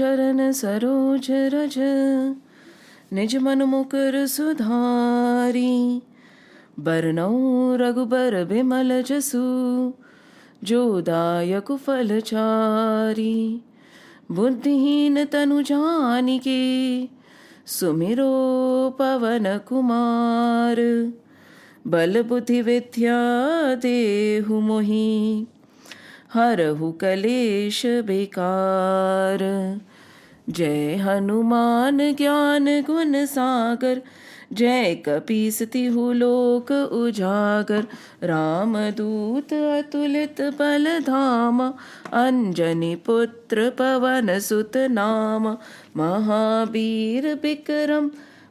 चरण सरोज रज निज मन मुकुर सुधारी। बरनउँ रघुबर बिमल जसु जो दायक फल चारि। बुद्धिहीन तनु जानिके सुमिरो पवन कुमार। बल बुद्धि विद्या देहु मोहि हरहु कलेश बेकार। जय हनुमान ज्ञान गुण सागर जय कपीस तिहु लोक उजागर। राम दूत अतुलित बल धामा अंजनी पुत्र पवन सुत नामा। महावीर विक्रम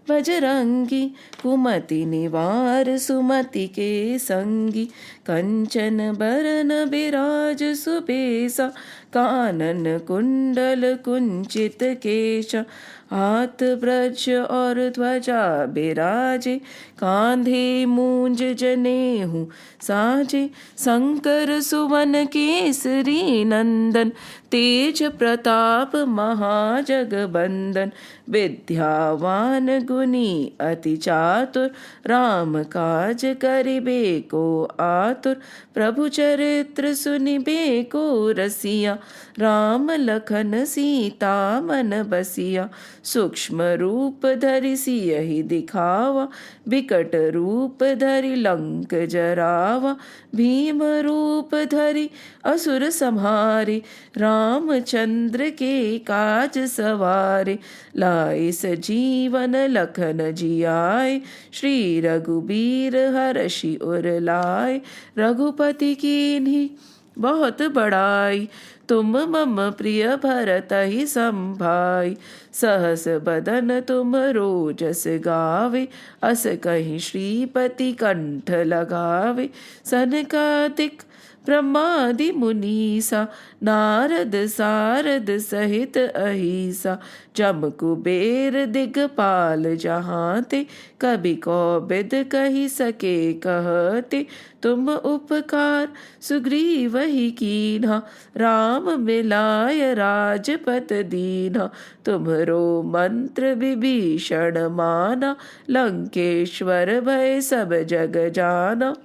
बजरंगी कुमति निवार सुमति के संगी। कंचन बरन बिराज सुबेसा कानन कुंडल कुंचित केशा। हाथ ब्रज और ध्वजा बिराजे कांधे मूंज जनेहु साजे। शंकर सुवन केसरी नंदन तेज प्रताप महाजगबंदन। विद्यावान गुणी अति चातुर राम काज करिबे को आतुर। प्रभु चरित्र सुनिबे को रसिया राम लखन सीता मन बसिया। सूक्ष्म रूप धरि सियहि दिखावा बिकट रूप धरि लंक जरावा। भीम रूप धरि असुर संहारे रामचंद्र के काज सवारे। लाए सजीवन लखन जियाए श्री रघुबीर हरषि उर लाए। रघुपति कीन्ही बहुत बड़ाई तुम मम प्रिय भरतहि संभाई। सहस बदन तुम रोजस गावे अस कहीं श्रीपति कंठ लगावे। सनकादिक ब्रह्मादि मुनीसा नारद सारद सहित अहिसा। जम कुबेर दिगपाल जहांते कभी कौबिद कही सके कहते। तुम उपकार सुग्रीव ही कीन्हा राम मिलाय राजपत दीन्हा। तुम्हरो मंत्र विभीषण माना लंकेश्वर भय सब जग जाना।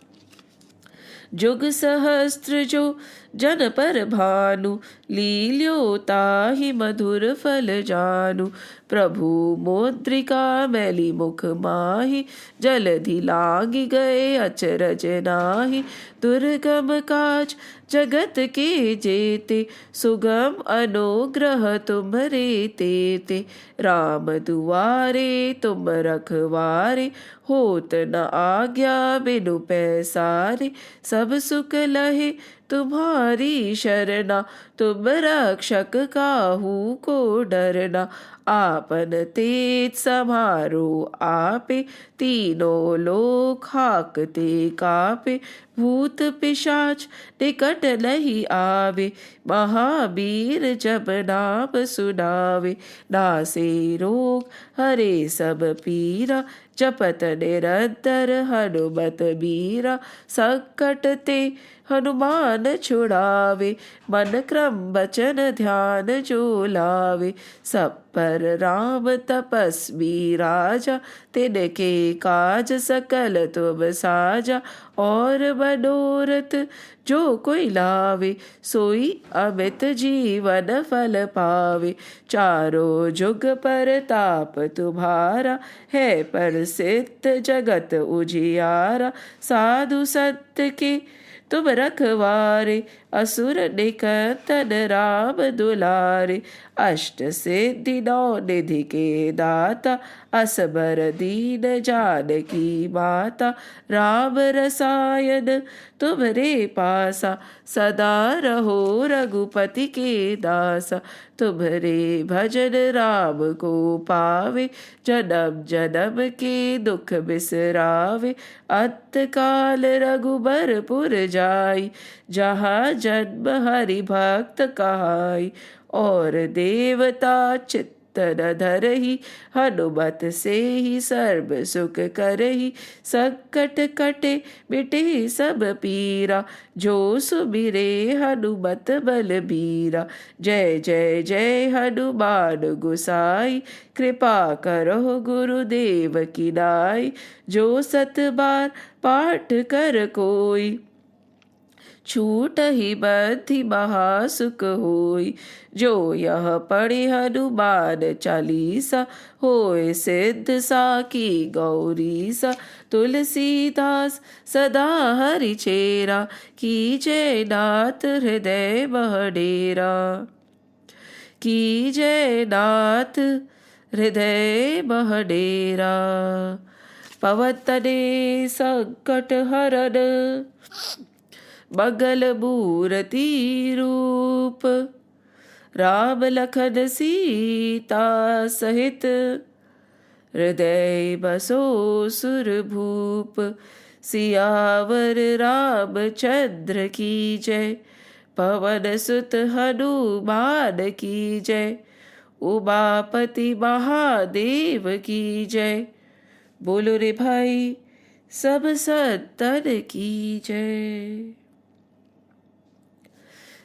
जुग सहस्त्र जो जन पर भानु लील्यो ताहि मधुर फल जानु। प्रभु मुद्रिका मैली मुख माहि जलधि लागी गए अचरज नाहि। दुर्गम काज जगत के जेते सुगम अनुग्रह तुम्हरे तेते। राम दुआरे तुम रखवारे होत न आज्ञा बिनु पैसारे। सब सुख लहे तुम्हारी शरणा तुम रक्षक काहू को डरना। आपन तेज समारो आपे तीनों लोक हाकते कापे। भूत पिशाच निकट नहीं आवे महावीर जब नाम सुनावे। नासे रोग हरे सब पीरा जपत निरंतर हनुमत बीरा। संकट ते हनुमान छुड़ावे मन क्रम बचन ध्यान जो लावे। सब पर राम तपस्वी राजा तिनके काज सकल तुम साजा। और मनोरथ जो कोई लावे सोई अमित जीवन फल पावे। चारों जुग पर ताप तुम्हारा है प्रसिद्ध जगत उजियारा। साधु संत के तुम रखवारे असुर निकंदन राम दुलारे। अष्ट सिद्धि नौ निधि के दाता असबर दीन जानकी माता। राम रसायन तुम्हरे पासा सदा रहो रघुपति के दासा। तुम्हरे भजन राम को पावे जन्म जन्म के दुख बिसरावे। अंत काल रघुबरपुर जाई जहाँ जन्म हरि भक्त कहाई। और देवता चित्त तन धरहि, हनुमत से ही सर्व सुख करहि। संकट कटे मिटे सब पीरा, जो सुमिरे हनुमत बलबीरा। जय जय जय हनुमान गोसाई, कृपा करो गुरुदेव की नाई। जो सत बार पाठ कर कोई, छूटहि बद्धि महासुख होई। जो यह पढ़े हनुमान चालीसा, होय सिद्ध साकी गौरीसा। तुलसीदास सदा हरि चेरा, कीजय नाथ हृदय मह डेरा। कीजय नाथ हृदय मह डेरा। पवन तने संकट हरन, मंगल मूर्ति रूप। राम लखन सीता सहित, हृदय बसो सुर भूप। सियावर रामचंद्र की जय, पवन सुत हनुमान की जय। उमापति महादेव की जय, बोलो रे भाई सब संतन की जय।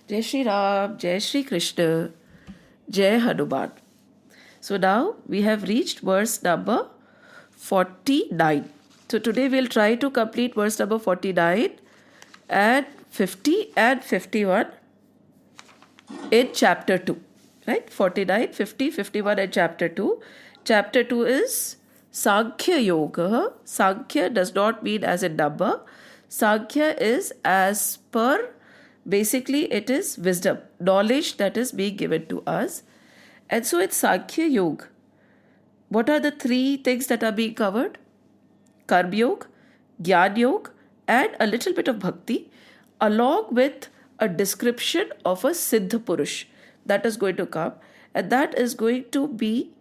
जय श्री राम, जय श्री कृष्ण, जय Hanuman. So now we have reached verse number 49. So today we'll try to complete verse number 49 and 50 and 51 in chapter 2. Right? 49, 50, 51 and chapter 2. Chapter 2 is Sankhya Yoga. Sankhya does not mean as a number. Sankhya is as per, basically it is wisdom, knowledge that is being given to us. And so it's Sankhya Yoga. What are the three things that are being covered? Karma Yoga, Gyan Yoga, and a little bit of Bhakti, along with a description of a Siddha Purush that is going to come. And that is going to be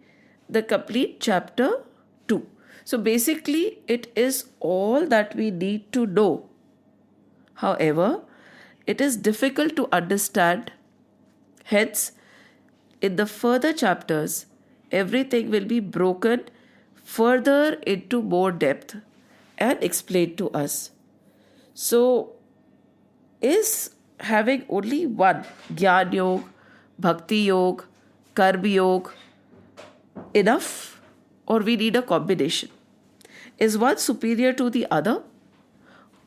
the complete chapter 2. So basically it is all that we need to know. However, it is difficult to understand. Hence, in the further chapters, everything will be broken further into more depth and explained to us. So, is having only one Gyan Yoga, Bhakti Yoga, Karma Yoga enough, or we need a combination? Is one superior to the other,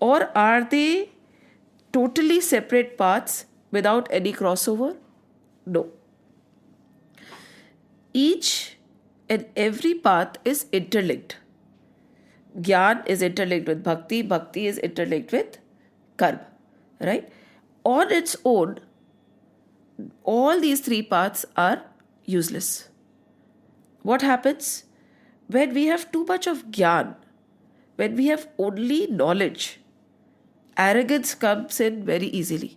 or are they totally separate paths without any crossover? No. Each and every path is interlinked. Gyan is interlinked with Bhakti, Bhakti is interlinked with Karma, right? On its own, all these three paths are useless. What happens? When we have too much of Gyan, when we have only knowledge, arrogance comes in very easily,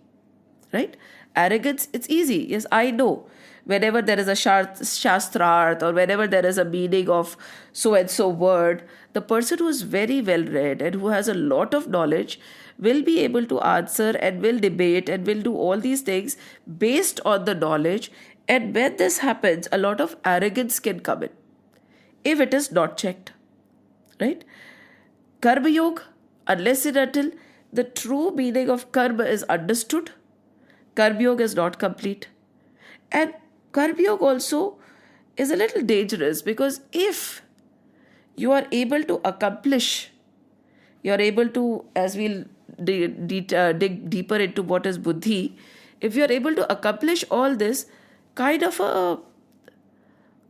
right? Arrogance, it's easy. Yes, I know. Whenever there is a shastrarth or whenever there is a meaning of so and so word, the person who is very well read and who has a lot of knowledge will be able to answer and will debate and will do all these things based on the knowledge. And when this happens, a lot of arrogance can come in if it is not checked, right? Karma Yoga, unless and until the true meaning of karma is understood, Karma Yoga is not complete. And Karma Yoga also is a little dangerous, because if you are able to accomplish, you are able to, as we'll dig deeper into what is buddhi, if you are able to accomplish all this, kind of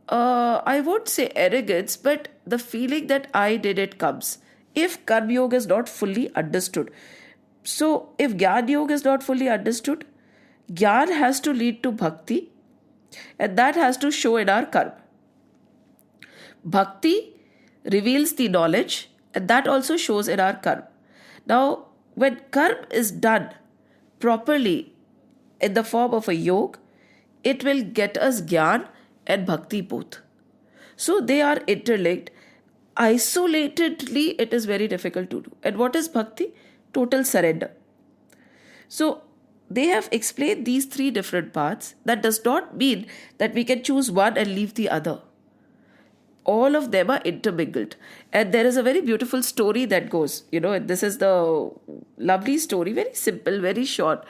I won't say arrogance, but the feeling that I did it comes if Karma Yoga is not fully understood. So if Gyan Yoga is not fully understood, Gyan has to lead to Bhakti, and that has to show in our karma. Bhakti reveals the knowledge, and that also shows in our karma. Now, when karma is done properly in the form of a yoga, it will get us Gyan and Bhakti both. So they are interlinked. Isolatedly, it is very difficult to do. And what is Bhakti? Total surrender. So they have explained these three different paths. That does not mean that we can choose one and leave the other. All of them are intermingled. And there is a very beautiful story that goes, this is the lovely story, very simple, very short.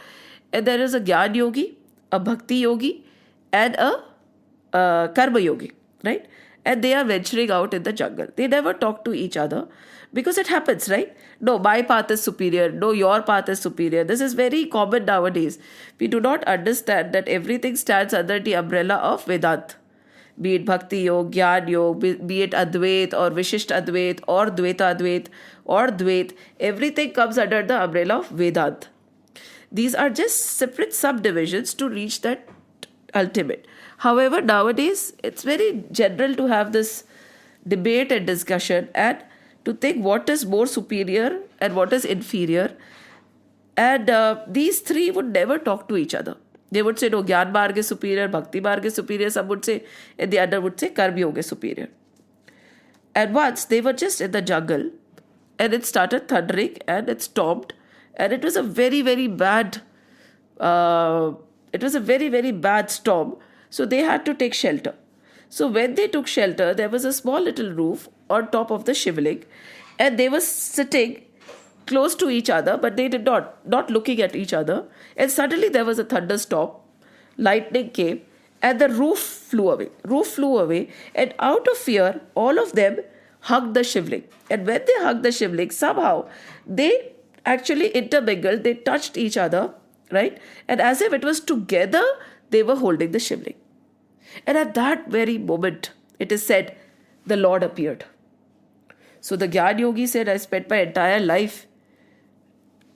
And there is a Gyan Yogi, a Bhakti Yogi, and a Karma Yogi, right? And they are venturing out in the jungle. They never talk to each other because it happens, right? No, my path is superior. No, your path is superior. This is very common nowadays. We do not understand that everything stands under the umbrella of Vedanta. Be it Bhakti Yoga, Gyan Yoga, be it Advait or Vishisht Advait or Dvaita Advait or Dvait, everything comes under the umbrella of Vedanta. These are just separate subdivisions to reach that ultimate. However, nowadays, it's very general to have this debate and discussion and to think what is more superior and what is inferior. And these three would never talk to each other. They would say, no, Gyan Marg is superior, Bhakti Marg is superior, some would say, and the other would say, Karma Yoga is superior. And once they were just in the jungle, and it started thundering, and it stormed, and it was a very, very bad, very bad storm. So they had to take shelter. So when they took shelter, there was a small little roof on top of the shivling, and they were sitting close to each other, but they did not looking at each other. And suddenly there was a thunderstorm, lightning came, and the roof flew away. And out of fear, all of them hugged the shivling. And when they hugged the shivling, somehow they actually intermingled, they touched each other, right? And as if it was together, they were holding the shivling. And at that very moment, it is said, the Lord appeared. So the Gyan Yogi said, I spent my entire life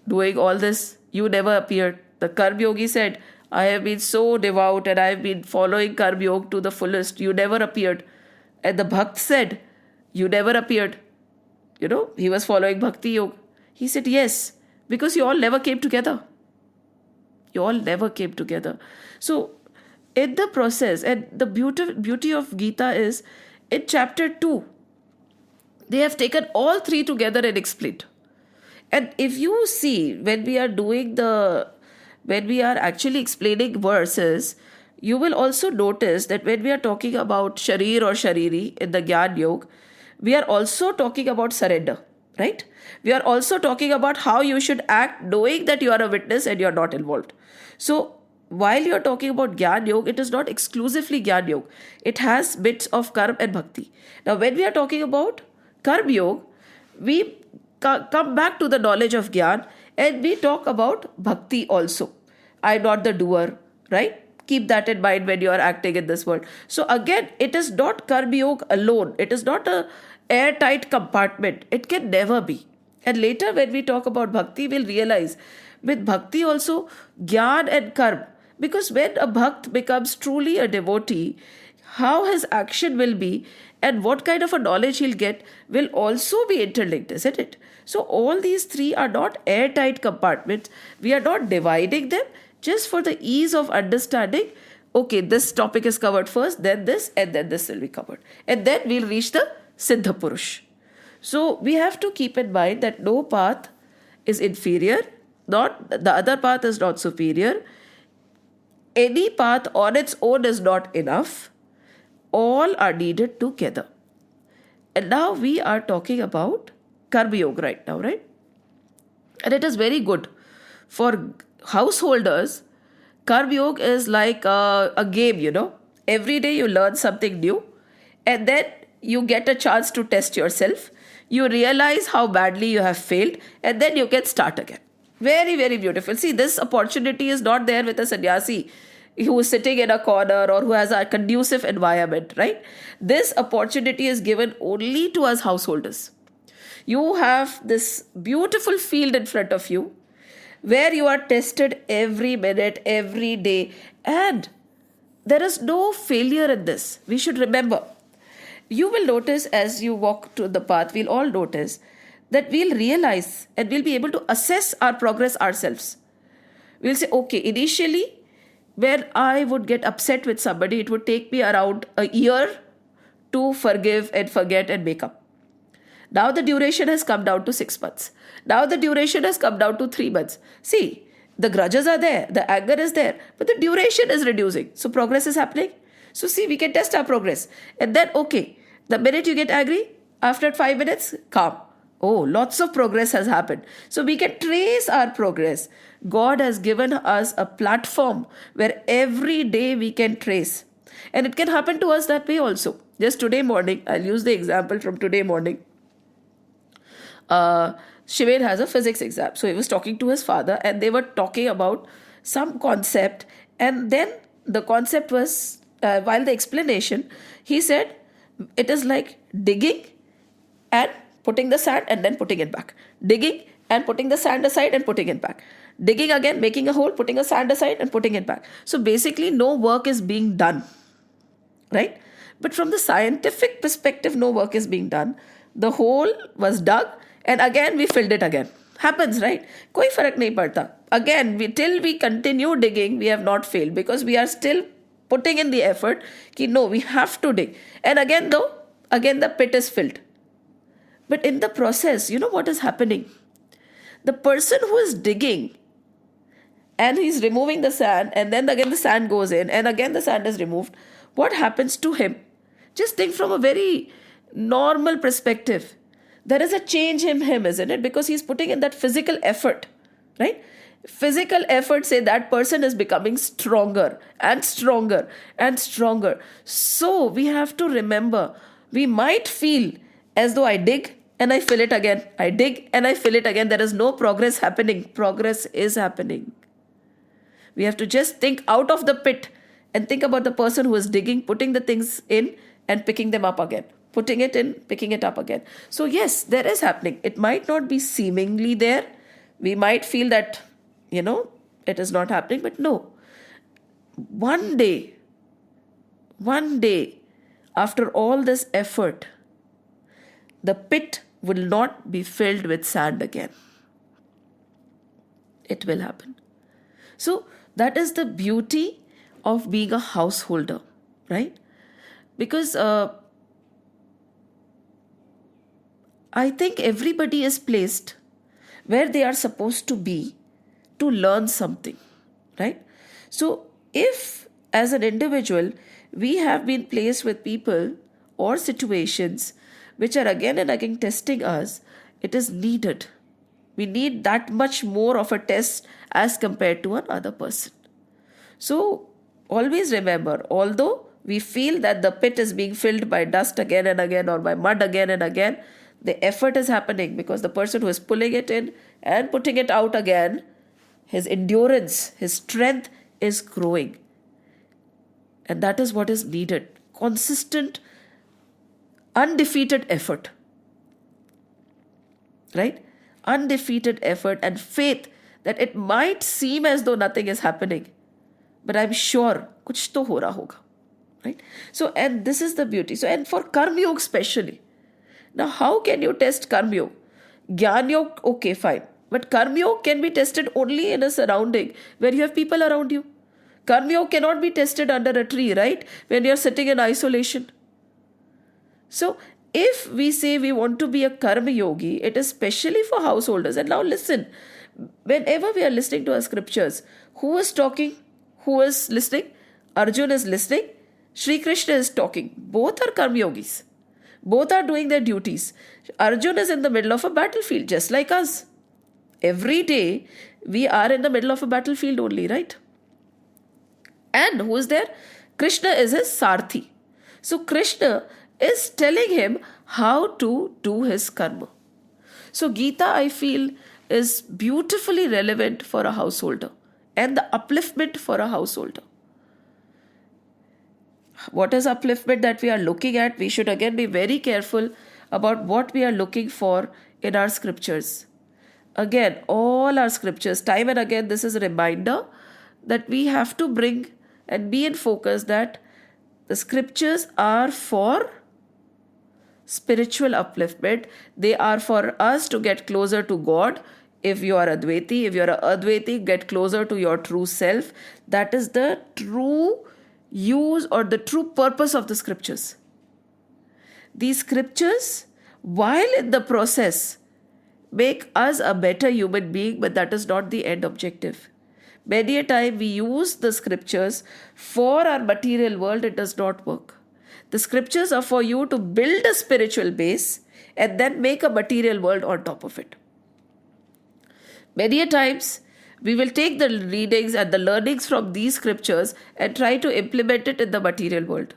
doing all this, you never appeared. The Karma Yogi said, I have been so devout and I have been following Karma Yoga to the fullest, you never appeared. And the Bhakt said, you never appeared. He was following Bhakti Yoga. He said, yes, because you all never came together. You all never came together. So in the process, and the beauty of Geeta is, in chapter 2, they have taken all three together and explained. And if you see, when we are actually explaining verses, you will also notice that when we are talking about Sharir or Shariri in the Gyan Yoga, we are also talking about surrender, right? We are also talking about how you should act knowing that you are a witness and you are not involved. So while you are talking about Gyan Yoga, it is not exclusively Gyan Yoga. It has bits of Karma and Bhakti. Now when we are talking about Karma Yoga, we come back to the knowledge of Gyan and we talk about Bhakti also. I am not the doer, right? Keep that in mind when you are acting in this world. So again, it is not Karma Yoga alone. It is not a airtight compartment. It can never be. And later when we talk about Bhakti, we'll realize with Bhakti also, Gyan and Karma. Because when a Bhakt becomes truly a devotee, how his action will be and what kind of a knowledge he'll get will also be interlinked, isn't it? So all these three are not airtight compartments. We are not dividing them just for the ease of understanding. Okay, this topic is covered first, then this, and then this will be covered. And then we'll reach the Siddha Purush. So we have to keep in mind that no path is inferior, not the other path is not superior. Any path on its own is not enough. All are needed together. And now we are talking about Karma Yoga right now, right? And it is very good. For householders, Karma Yoga is like a game, Every day you learn something new and then you get a chance to test yourself. You realize how badly you have failed and then you can start again. Very, very beautiful. See, this opportunity is not there with a sannyasi who is sitting in a corner or who has a conducive environment, right? This opportunity is given only to us householders. You have this beautiful field in front of you where you are tested every minute, every day, and there is no failure in this. We should remember. You will notice as you walk to the path, we'll all notice that we'll realize and we'll be able to assess our progress ourselves. We'll say, okay, initially, when I would get upset with somebody, it would take me around a year to forgive and forget and make up. Now the duration has come down to 6 months. Now the duration has come down to 3 months. See, The grudges are there, the anger is there, but the duration is reducing. So progress is happening. So see, we can test our progress. And then, okay, the minute you get angry, after 5 minutes, calm. Oh, lots of progress has happened. So we can trace our progress. God has given us a platform where every day we can trace. And it can happen to us that way also. Just today morning, I'll use the example from today morning. Shiven has a physics exam. So he was talking to his father and they were talking about some concept. And then the concept was, while the explanation, he said, it is like digging and putting the sand and then putting it back. Digging and putting the sand aside and putting it back. Digging again, making a hole, putting a sand aside and putting it back. So basically no work is being done. Right? But from the scientific perspective, no work is being done. The hole was dug and again we filled it again. Happens, right? Koi farak nahi padta. Again, till we continue digging, we have not failed because we are still putting in the effort ki no, we have to dig. And again the pit is filled. But in the process, you know what is happening? The person who is digging and he's removing the sand and then again the sand goes in and again the sand is removed. What happens to him? Just think from a very normal perspective. There is a change in him, isn't it? Because he's putting in that physical effort, right? Physical effort, say that person is becoming stronger and stronger and stronger. So we have to remember, we might feel as though I dig and I fill it again. I dig and I fill it again. There is no progress happening. Progress is happening. We have to just think out of the pit and think about the person who is digging, putting the things in and picking them up again. Putting it in, picking it up again. So yes, there is happening. It might not be seemingly there. We might feel that, it is not happening, but no. One day, after all this effort, the pit will not be filled with sand again. It will happen. So that is the beauty of being a householder, right? Because I think everybody is placed where they are supposed to be to learn something, right? So if as an individual, we have been placed with people or situations which are again and again testing us, it is needed. We need that much more of a test as compared to another person. So always remember, although we feel that the pit is being filled by dust again and again or by mud again and again, the effort is happening because the person who is pulling it in and putting it out again, his endurance, his strength is growing. And that is what is needed. Consistent, undefeated effort. Right? Undefeated effort and faith that it might seem as though nothing is happening. But I'm sure kuch to ho raha hoga. Right? So, and this is the beauty. So, and for Karma Yoga especially. Now, how can you test Karma Yoga? Gyan Yoga, okay, fine. But Karma Yoga can be tested only in a surrounding where you have people around you. Karma Yoga cannot be tested under a tree, right? When you're sitting in isolation. So, if we say we want to be a Karma Yogi, it is specially for householders. And now listen, whenever we are listening to our scriptures, who is talking? Who is listening? Arjun is listening. Shri Krishna is talking. Both are Karma Yogis. Both are doing their duties. Arjun is in the middle of a battlefield, just like us. Every day, we are in the middle of a battlefield only, right? And who is there? Krishna is his Sarthi. So Krishna is telling him how to do his karma. So Geeta, I feel, is beautifully relevant for a householder and the upliftment for a householder. What is upliftment that we are looking at? We should again be very careful about what we are looking for in our scriptures. Again, all our scriptures, time and again, this is a reminder that we have to bring and be in focus that the scriptures are for spiritual upliftment. They are for us to get closer to God. If you are Advaiti, if you are Advaiti, get closer to your true self. That is the true use or the true purpose of the scriptures. These scriptures, while in the process, make us a better human being, but that is not the end objective. Many a time we use the scriptures for our material world, it does not work. The scriptures are for you to build a spiritual base and then make a material world on top of it. Many a times we will take the readings and the learnings from these scriptures and try to implement it in the material world.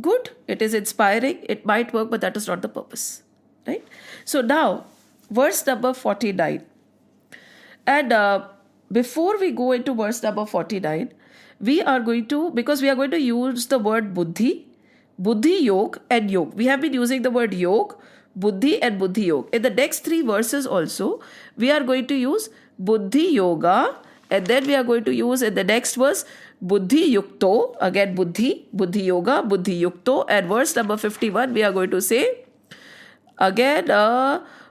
Good, it is inspiring, it might work, but that is not the purpose. Right? So now, verse number 49. And before we go into verse number 49, we are going to use the word buddhi, yog and yog. We have been using the word yog, buddhi and buddhi yog. In the next 3 verses also, we are going to use buddhi yoga, and then we are going to use in the next verse buddhi yukto, again buddhi yoga, buddhi yukto, and verse number 51 we are going to say again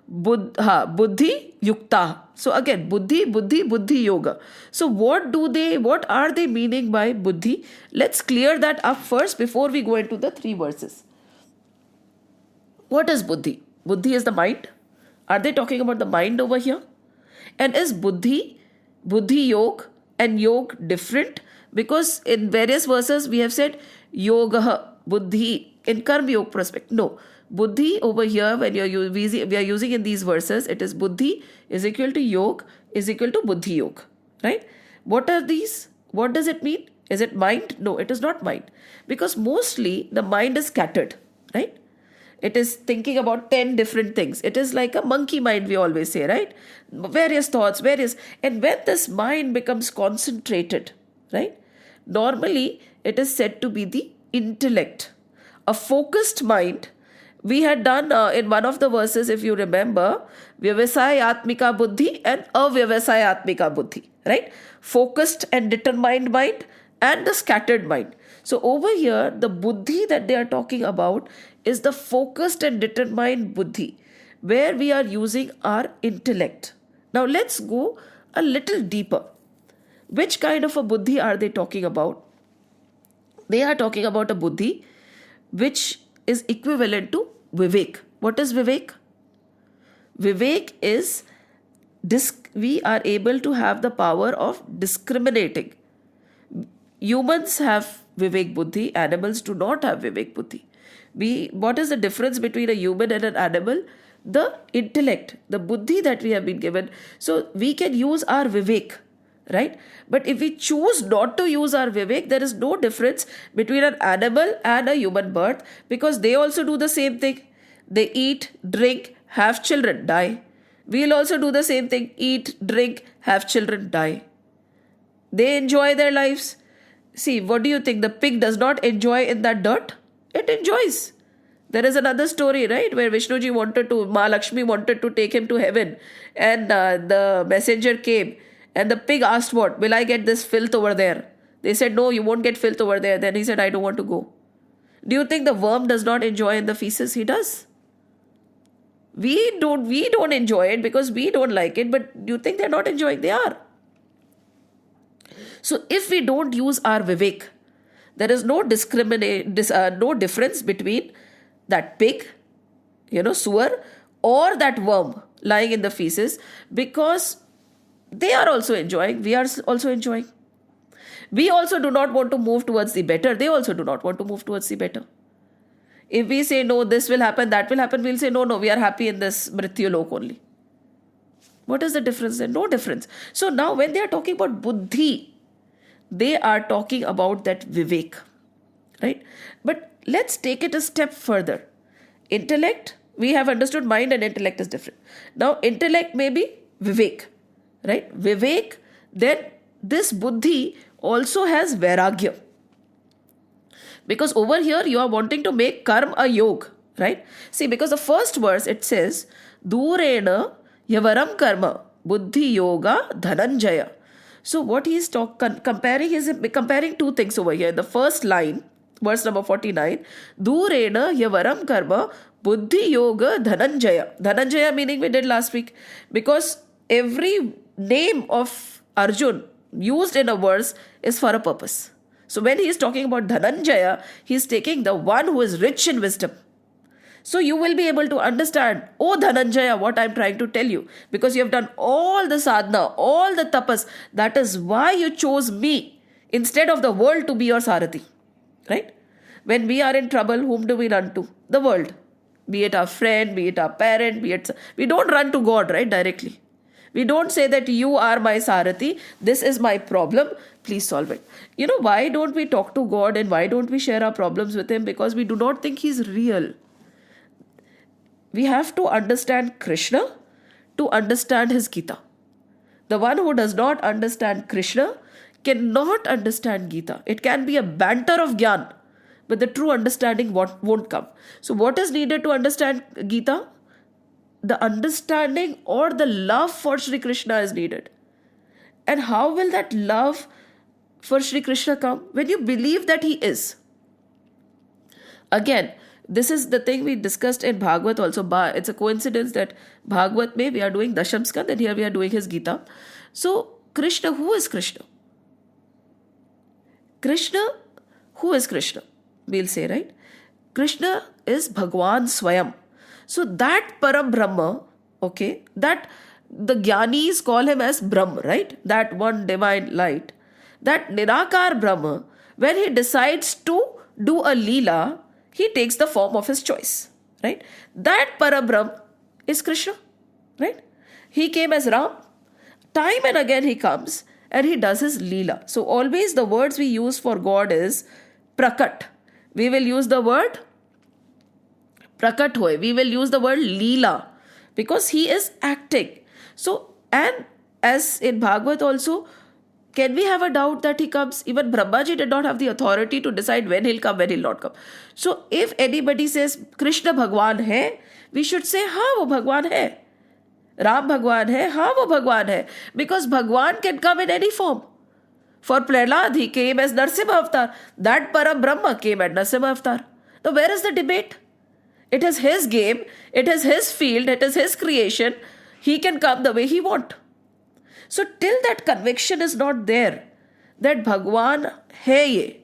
buddhi yukta. So again buddhi yoga. So what are they meaning by buddhi? Let's clear that up first before we go into the 3 verses. What is buddhi? Buddhi is the mind. Are they talking about the mind over here? And is buddhi yog and yog different? Because in various verses we have said yoga, buddhi in karma yog prospect. No. Buddhi over here, when we are using in these verses, it is buddhi is equal to yog is equal to buddhi yog. Right? What are these? What does it mean? Is it mind? No, it is not mind. Because mostly the mind is scattered. Right? It is thinking about 10 different things. It is like a monkey mind, we always say, right? Various thoughts, and when this mind becomes concentrated, right? Normally, it is said to be the intellect. A focused mind, we had done in one of the verses, if you remember, Vyavasaya Atmika Buddhi and Avyavasaya Atmika Buddhi, right? Focused and determined mind and the scattered mind. So over here, the buddhi that they are talking about is the focused and determined buddhi, where we are using our intellect. Now let's go a little deeper. Which kind of a buddhi are they talking about? They are talking about a buddhi which is equivalent to vivek. What is vivek? Vivek is we are able to have the power of discriminating. Humans have vivek buddhi, animals do not have vivek buddhi. What is the difference between a human and an animal? The intellect, the buddhi that we have been given. So we can use our vivek, right? But if we choose not to use our vivek, there is no difference between an animal and a human birth, because they also do the same thing. They eat, drink, have children, die. We will also do the same thing: eat, drink, have children, die. They enjoy their lives. See, what do you think? The pig does not enjoy in that dirt? It enjoys. There is another story, right, where Vishnuji Ma Lakshmi wanted to take him to heaven, and the messenger came, and the pig asked, what? Will I get this filth over there? They said, no, you won't get filth over there. Then he said, I don't want to go. Do you think the worm does not enjoy in the feces? He does. We don't enjoy it because we don't like it, but do you think they're not enjoying? They are. So if we don't use our vivek, there is no difference between that pig, sewer, or that worm lying in the feces, because they are also enjoying, we are also enjoying. We also do not want to move towards the better. They also do not want to move towards the better. If we say, no, this will happen, that will happen, we'll say, no, we are happy in this Mrityu Lok only. What is the difference then? No difference. So now when they are talking about buddhi, they are talking about that vivek, right? But let's take it a step further. Intellect, we have understood mind and intellect is different. Now intellect may be vivek, right? Vivek, then this buddhi also has vairagya. Because over here you are wanting to make karma a yoga, right? See, because the first verse it says, Durena yavaram karma buddhi yoga dhananjaya. So what he is comparing is comparing two things over here. In the first line, verse number 49, Durena yavaram karma buddhi yoga dhananjaya. Dhananjaya meaning we did last week. Because every name of Arjun used in a verse is for a purpose. So when he is talking about Dhananjaya, he is taking the one who is rich in wisdom. So you will be able to understand, oh Dhananjaya, what I'm trying to tell you. Because you have done all the sadhana, all the tapas. That is why you chose me instead of the world to be your Sarathi. Right? When we are in trouble, whom do we run to? The world. Be it our friend, be it our parent, we don't run to God, right, directly. We don't say that you are my Sarathi, this is my problem, please solve it. Why don't we talk to God and why don't we share our problems with Him? Because we do not think He's real. We have to understand Krishna to understand His Geeta. The one who does not understand Krishna cannot understand Geeta. It can be a banter of Gyan, but the true understanding won't come. So what is needed to understand Geeta? The understanding or the love for Sri Krishna is needed. And how will that love for Sri Krishna come? When you believe that He is. Again, this is the thing we discussed in Bhagavad also. It's a coincidence that Bhagavad we are doing Dasham Skand and here we are doing his Geeta. So Krishna, who is Krishna? Krishna, who is Krishna? We'll say, right? Krishna is Bhagwan Swayam. So that Param Brahma, okay, that the Jnanis call him as Brahm, right? That one divine light. That Nirakar Brahma, when he decides to do a Leela, he takes the form of his choice, right? That Parabrahm is Krishna, right? He came as Ram. Time and again he comes and he does his Leela. So always the words we use for God is Prakat. We will use the word Prakat hoy. We will use the word Leela because he is acting. So, and as in Bhagavad also, can we have a doubt that he comes? Even Brahmaji did not have the authority to decide when he'll come, when he'll not come. So if anybody says Krishna Bhagwan hai, we should say, हाँ वो भगवान है. Ram Bhagwan hai, हाँ वो भगवान है. Because Bhagwan can come in any form. For Prahlad, he came as Narsimha Avatar. That Param Brahma came at Narsimha Avatar. Now where is the debate? It is his game, it is his field, it is his creation. He can come the way he wants. So till that conviction is not there, that Bhagwan hai ye,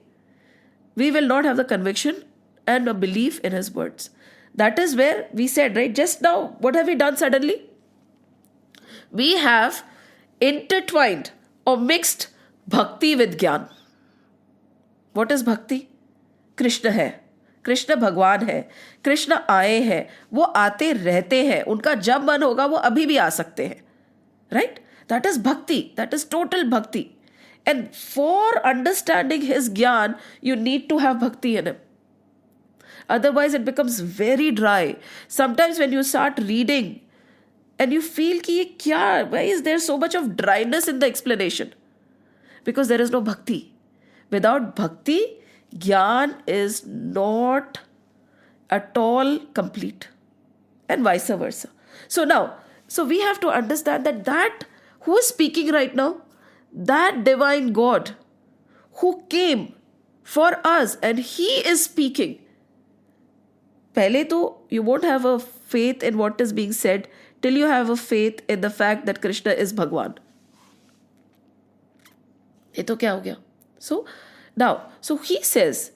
we will not have the conviction and a belief in his words. That is where we said, right, just now, what have we done suddenly? We have intertwined or mixed bhakti with gyan. What is bhakti? Krishna hai. Krishna भगवान है, कृष्ण आए हैं, वो आते रहते हैं, उनका जब मन होगा वो अभी भी आ सकते हैं, राइट? दैट इज भक्ति, दैट इज टोटल भक्ति. एंड फॉर अंडरस्टैंडिंग हिज ज्ञान यू नीड टू हैव भक्ति in him. Otherwise it becomes very dry. Sometimes when you start reading and you feel कि ये क्या, why is there so much of dryness in the explanation? Because there is no bhakti. Without bhakti, Gyan is not at all complete, and vice versa. So now, we have to understand that who is speaking right now, that divine God who came for us and he is speaking. Pehle to you won't have a faith in what is being said till you have a faith in the fact that Krishna is Bhagwan. ये तो क्या हो गया? So he says,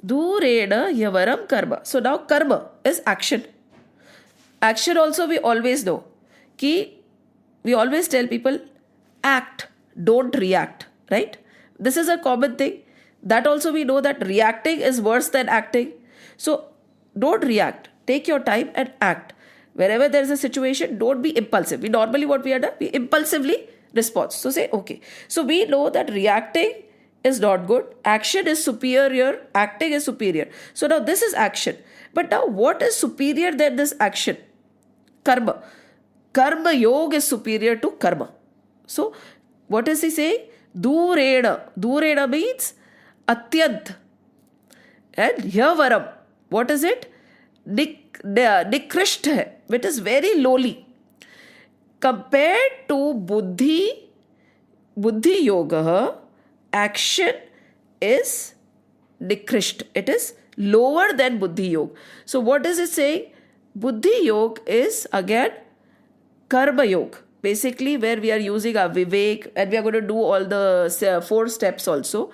Durena Yavaram Karma. So now karma is action. Action also we always know. We always tell people, act, don't react, right? This is a common thing. That also we know that reacting is worse than acting. So don't react. Take your time and act. Wherever there is a situation, don't be impulsive. Normally what we are done, we impulsively respond. So say, okay. So we know that reacting is not good. Action is superior. Acting is superior. So now this is action. But now what is superior than this action? Karma. Karma yoga is superior to karma. So what is he saying? Durena. Durena means atyant. And yavaram. What is it? Nikrisht hai. It is very lowly. Compared to buddhi yoga, action is nikrisht. It is lower than buddhi yoga. So what does it say? Buddhi yoga is again karma yoga. Basically where we are using our vivek and we are going to do all the 4 steps also.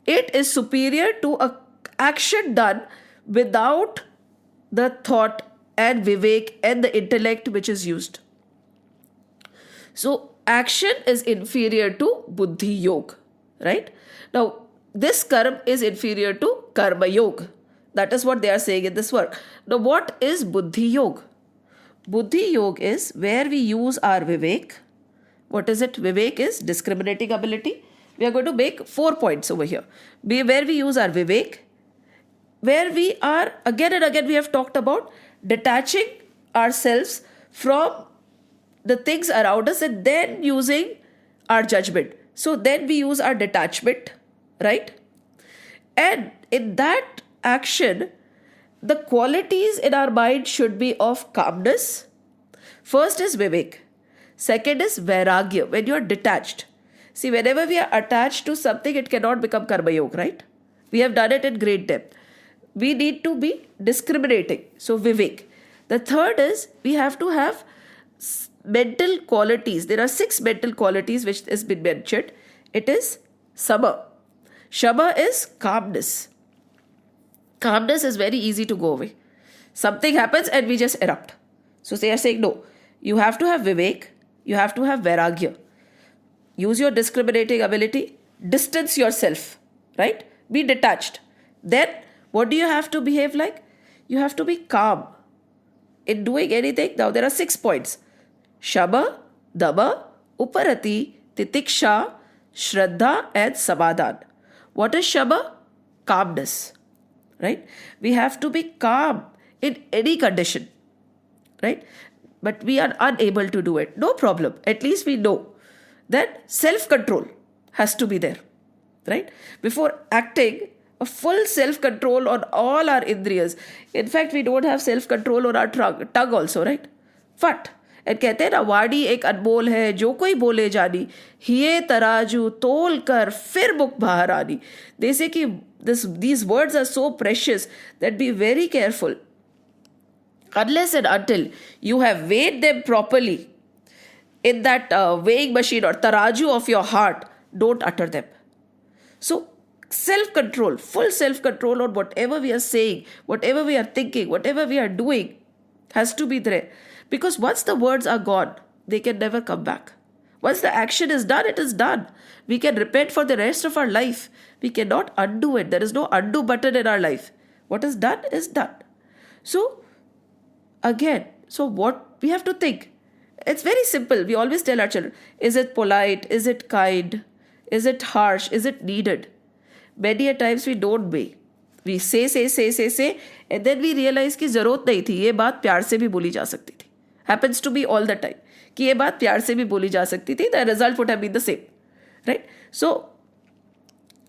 It is superior to a action done without the thought and vivek and the intellect which is used. So action is inferior to buddhi yoga, right? Now, this karma is inferior to karma yoga. That is what they are saying in this work. Now, what is buddhi yoga? Buddhi yoga is where we use our vivek. What is it? Vivek is discriminating ability. We are going to make 4 points over here. Where we use our vivek, where we are, again and again we have talked about detaching ourselves from the things around us and then using our judgment. So then we use our detachment, right? And in that action, the qualities in our mind should be of calmness. First is vivek. Second is vairagya, when you are detached. See, whenever we are attached to something, it cannot become karma yoga, right? We have done it in great depth. We need to be discriminating. So vivek. The third is we have to have mental qualities. There are 6 mental qualities which has been mentioned. It is sama. Shama is calmness. Calmness is very easy to go away. Something happens and we just erupt. So they are saying, no, you have to have vivek, you have to have vairagya. Use your discriminating ability, distance yourself, right? Be detached. Then, what do you have to behave like? You have to be calm. In doing anything, now there are 6 points. Shama, Dama, Uparati, Titiksha, Shraddha and Samadhan. What is Shama? Calmness. Right? We have to be calm in any condition. Right? But we are unable to do it. No problem. At least we know that self-control has to be there. Right? Before acting, a full self-control on all our indriyas. In fact, we don't have self-control on our tongue also, right? Fat. And कहते हैं ना, वाणी एक अनमोल है, जो कोई बोले जानी, हिये तराजू तोल कर फिर मुख बाहर आनी. They say कि these words are so precious that be very careful. Unless and until you have weighed them properly in that weighing machine or taraju of your heart, don't utter them. So, self-control, full self-control on whatever we are saying, whatever we are thinking, whatever we are doing has to be there. Because once the words are gone, they can never come back. Once the action is done, it is done. We can repent for the rest of our life. We cannot undo it. There is no undo button in our life. What is done is done. So, again, what we have to think. It's very simple. We always tell our children, is it polite? Is it kind? Is it harsh? Is it needed? Many a times we don't weigh. We say, and then we realize कि जरूरत नहीं थी. ये बात प्यार से भी बोली जा सकती थी. Happens to be all the time. कि ये बात प्यार से भी बोली जा सकती थी. The result would have been the same. Right? So,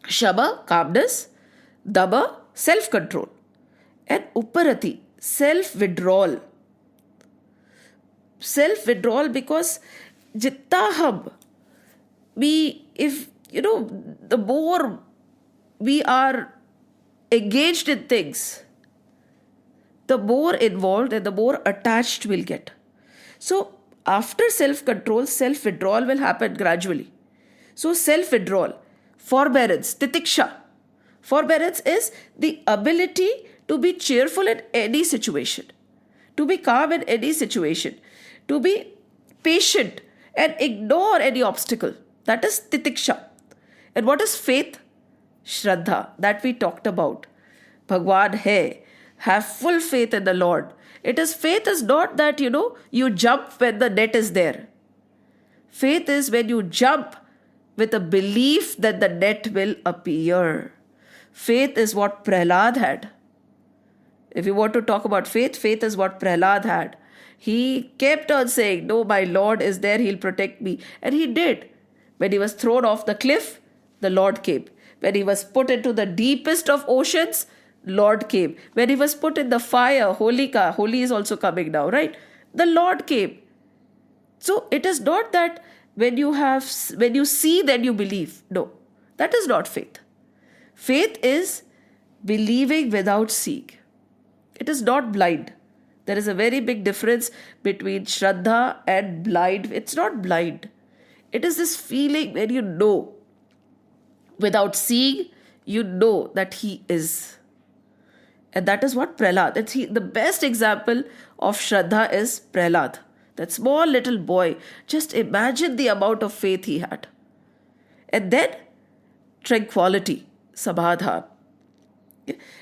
Shama, calmness. Dama, self-control. And Uparati, self-withdrawal. Self-withdrawal because जितना हम the more we are engaged in things, the more involved and the more attached we'll get. So after self-control, self-withdrawal will happen gradually. So self-withdrawal, forbearance, titiksha. Forbearance is the ability to be cheerful in any situation, to be calm in any situation, to be patient and ignore any obstacle. That is titiksha. And what is faith? Shraddha, that we talked about. Bhagwan hai. Have full faith in the Lord. Faith is not that, you jump when the net is there. Faith is when you jump with a belief that the net will appear. Faith is what Prahlad had. If you want to talk about faith, faith is what Prahlad had. He kept on saying, no, my Lord is there, He'll protect me. And He did. When he was thrown off the cliff, the Lord came. When he was put into the deepest of oceans, Lord came. When he was put in the fire, Holika, Holi is also coming now, right? The Lord came. So it is not that when you see, then you believe. No, that is not faith. Faith is believing without seeing. It is not blind. There is a very big difference between Shraddha and blind. It's not blind. It is this feeling when you know. Without seeing, you know that He is. And that is what Prahlad. The best example of Shraddha is Prahlad. That small little boy. Just imagine the amount of faith he had. And then tranquility, samadhan.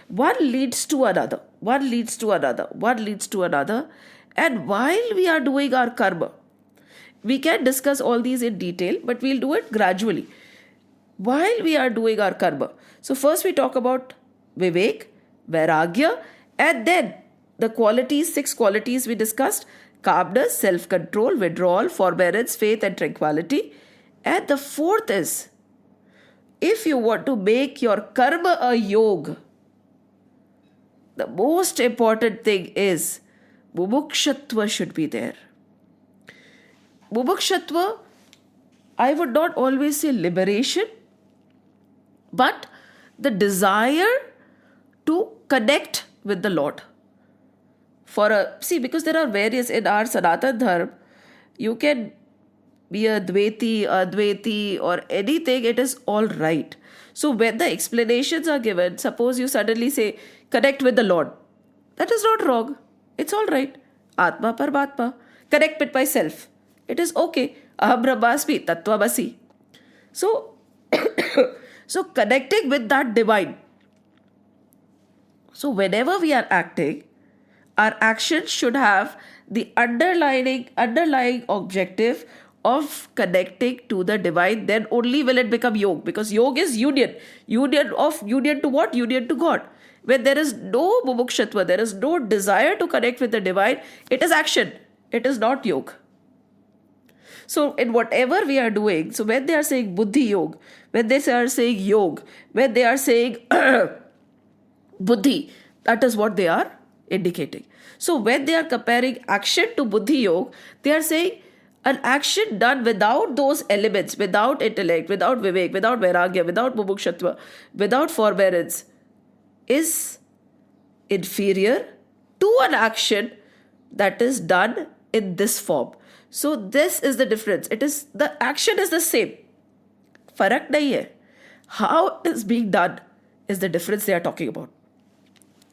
One leads to another. One leads to another. One leads to another. And while we are doing our karma, we can discuss all these in detail, but we'll do it gradually. While we are doing our karma. So first we talk about Vivek, Vairagya, and then the qualities, 6 qualities we discussed: calmness, self-control, withdrawal, forbearance, faith, and tranquility. And the 4th is, if you want to make your karma a yoga, the most important thing is mumukshatva should be there. Mumukshatva, I would not always say liberation, but the desire to connect with the Lord. Because there are various, in our Sanatana Dharma, you can be a Dvaiti, Advaiti, or anything, it is all right. So when the explanations are given, suppose you suddenly say, connect with the Lord. That is not wrong. It's all right. Atma Paramatma. Connect with myself. It is okay. Aham Brahmasmi, Tattvamasi. So, so connecting with that divine. So whenever we are acting, our actions should have the underlying objective of connecting to the divine. Then only will it become yoga, because yoga is union to what? Union to God. When there is no mumukshatva, there is no desire to connect with the divine, it is action, it is not yoga. So in whatever we are doing, so when they are saying buddhi yoga, when they are saying yoga, when they are saying buddhi, that is what they are indicating. So when they are comparing action to buddhi yoga, they are saying an action done without those elements, without intellect, without vivek, without vairagya, without mumukshatva, without forbearance, is inferior to an action that is done in this form. So this is the difference. The action is the same. Farak nahi hai. How it is being done is the difference they are talking about.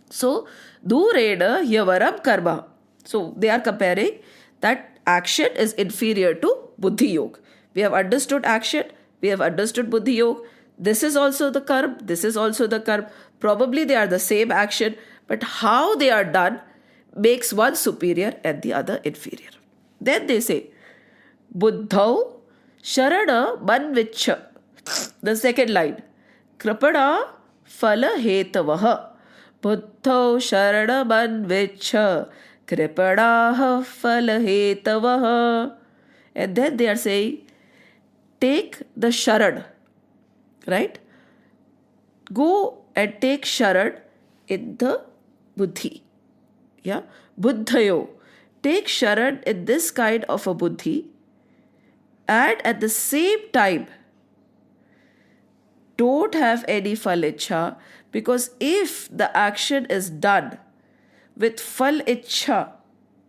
So, dureda hyavaram karma. So they are comparing that action is inferior to buddhi yoga. We have understood action, we have understood buddhi yoga. This is also the karma, this is also the karma. Probably they are the same action, but how they are done makes one superior and the other inferior. Then they say, buddhau sharana manvichha. The second line, kripada phala hetavaha. Buddhau sharana manvichha. Kripadaha phala hetavaha. And then they are saying, take the sharan, right? Go and take sharan in the buddhi. Yeah? Buddhayo. Take sharan in this kind of a buddhi, and at the same time don't have any phal ichha, because if the action is done with phal ichha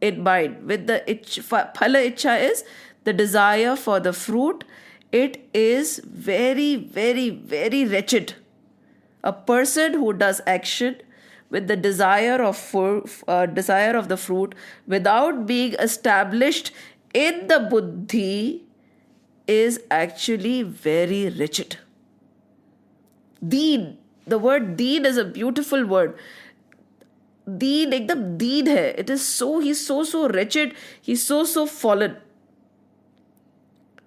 in mind, with the phala ichha is the desire for the fruit, it is very, very, very wretched. A person who does action with the desire of the fruit without being established in the buddhi is actually very wretched. Deen. The word deen is a beautiful word. Deen, ekdam deen hai. It is so, he's so wretched. He's so fallen.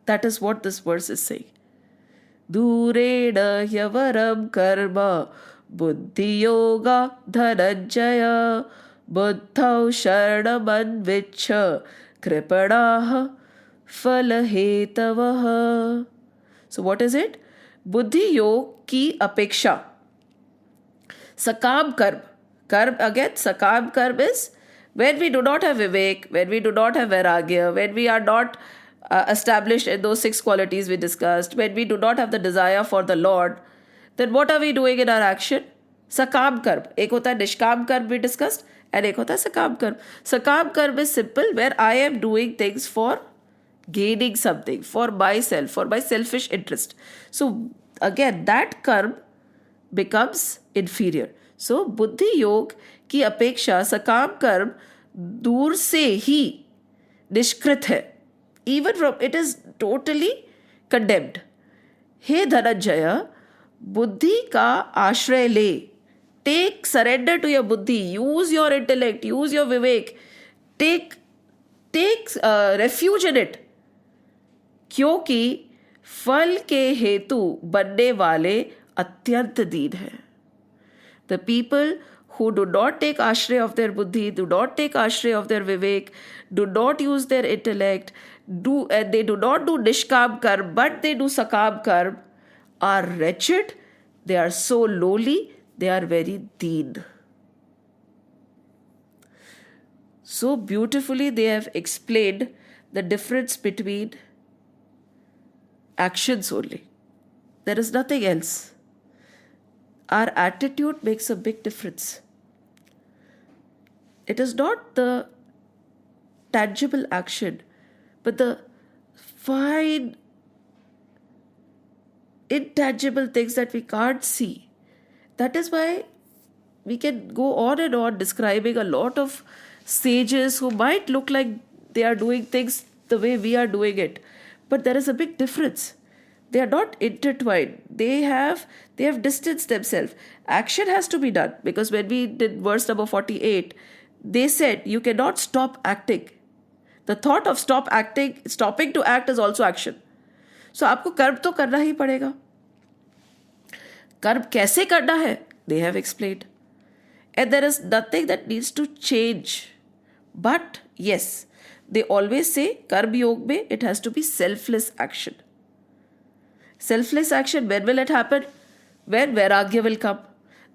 That is what this verse is saying. Dureda hyavaram karma buddhi yoga dhananjaya buddhau sharanaman vichha kripadaha phalhetavaha. So what is it? Buddhi yoga ki apeksha. Sakam karma. Karma again, sakam karma is when we do not have vivek, when we do not have vairagya, when we are not established in those 6 qualities we discussed, when we do not have the desire for the Lord, then what are we doing in our action? Sakam karma. Ek hota hai nishkam karma we discussed, and ek hota hai sakam karma. Sakam karma is simple, where I am doing things for gaining something, for myself, for my selfish interest. So again, that karma becomes inferior. सो बुद्धि योग की अपेक्षा सकाम कर्म दूर से ही निष्कृत है. Even from it is totally condemned. हे धनंजय, बुद्धि का आश्रय ले. Take surrender to your buddhi. Use your intellect. Use your vivek. Take refuge in it. क्योंकि फल के हेतु बनने वाले अत्यंत दीन हैं. The people who do not take ashray of their buddhi, do not take ashray of their vivek, do not use their intellect, they do not do nishkam karm, but they do sakam karm, are wretched, they are so lowly, they are very deen. So beautifully they have explained the difference between actions only. There is nothing else. Our attitude makes a big difference. It is not the tangible action, but the fine, intangible things that we can't see. That is why we can go on and on describing a lot of sages who might look like they are doing things the way we are doing it. But there is a big difference. They are not intertwined. They have distanced themselves. Action has to be done, because when we did verse number 48, they said you cannot stop acting. The thought of stopping to act is also action. So आपको कर्म तो करना ही पड़ेगा. कर्म कैसे करना है? They have explained. And there is nothing that needs to change. But yes, they always say कर्म योग में it has to be selfless action. Selfless action, when will it happen? When vairagya will come.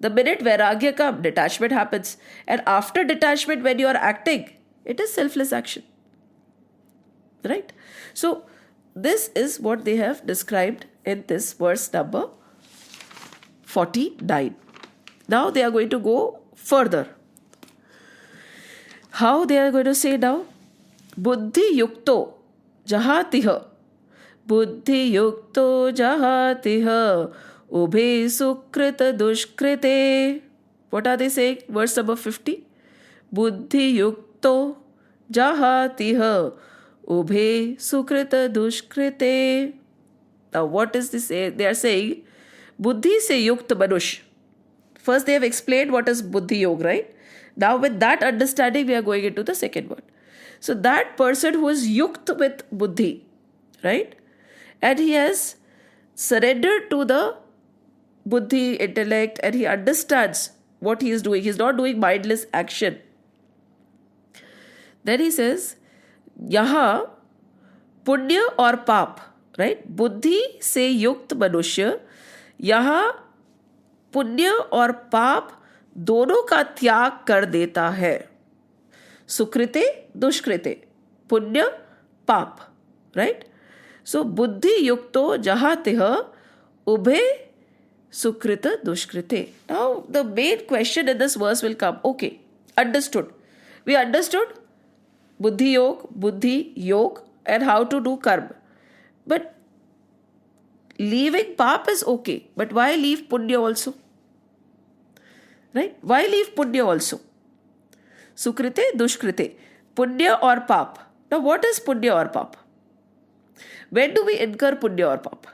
The minute vairagya comes, detachment happens. And after detachment, when you are acting, it is selfless action. Right? So, this is what they have described in this verse number 49. Now they are going to go further. How they are going to say now? Buddhi yukto jahatiha. Buddhi yukto jahatiha. Ubhe sukrita dushkrite. What are they saying? Verse number 50. Buddhi yukto jahatiha. Ubhe sukrita dushkrite. Now what is this? They are saying Buddhi se yukta manush. First they have explained what is Buddhi Yoga, right? Now with that understanding we are going into the second one. So that person who is yukt with Buddhi, right? And he has surrendered to the Buddhi, intellect, and he understands what he is doing. He is not doing mindless action. Then he says, यहाँ पुण्य और पाप, right? बुद्धि से युक्त मनुष्य यहाँ पुण्य और पाप दोनों का त्याग कर देता है. सुकृते दुष्कृते, पुण्य पाप, right? So बुद्धि युक्तो जहातिह उभे sukrita dushkrite. Now the main question in this verse will come. Okay, understood. We understood buddhi yog and how to do karma. But leaving pap is okay. But why leave punya also? Right? Why leave punya also? Sukrite dushkrite. Punya or pap. Now what is punya or pap? When do we incur punya or pap?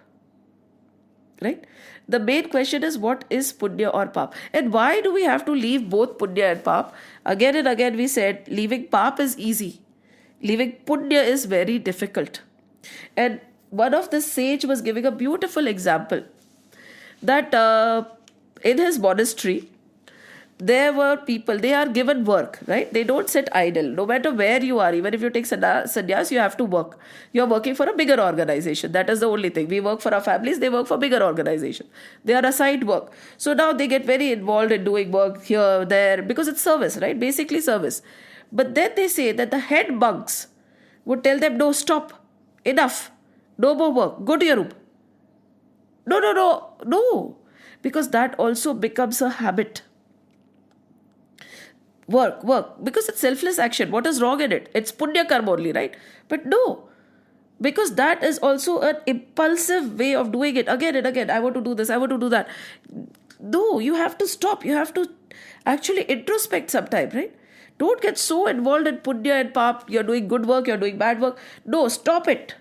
Right? The main question is what is punya or pap? And why do we have to leave both punya and pap? Again and again we said leaving pap is easy. Leaving punya is very difficult. And one of the sage was giving a beautiful example that in his monastery there were people, they are given work, right? They don't sit idle. No matter where you are, even if you take sannyas, you have to work. You are working for a bigger organization. That is the only thing. We work for our families, they work for bigger organization. They are assigned work. So now they get very involved in doing work here, there, because it's service, right? Basically service. But then they say that the head monks would tell them, no, stop, enough, no more work, go to your room. No. Because that also becomes a habit. Work, because it's selfless action. What is wrong in it? It's punya karma only, right? But no, because that is also an impulsive way of doing it again and again. I want to do this, I want to do that. No, you have to stop. You have to actually introspect sometime, right? Don't get so involved in punya and pap. You're doing good work, you're doing bad work. No, stop it.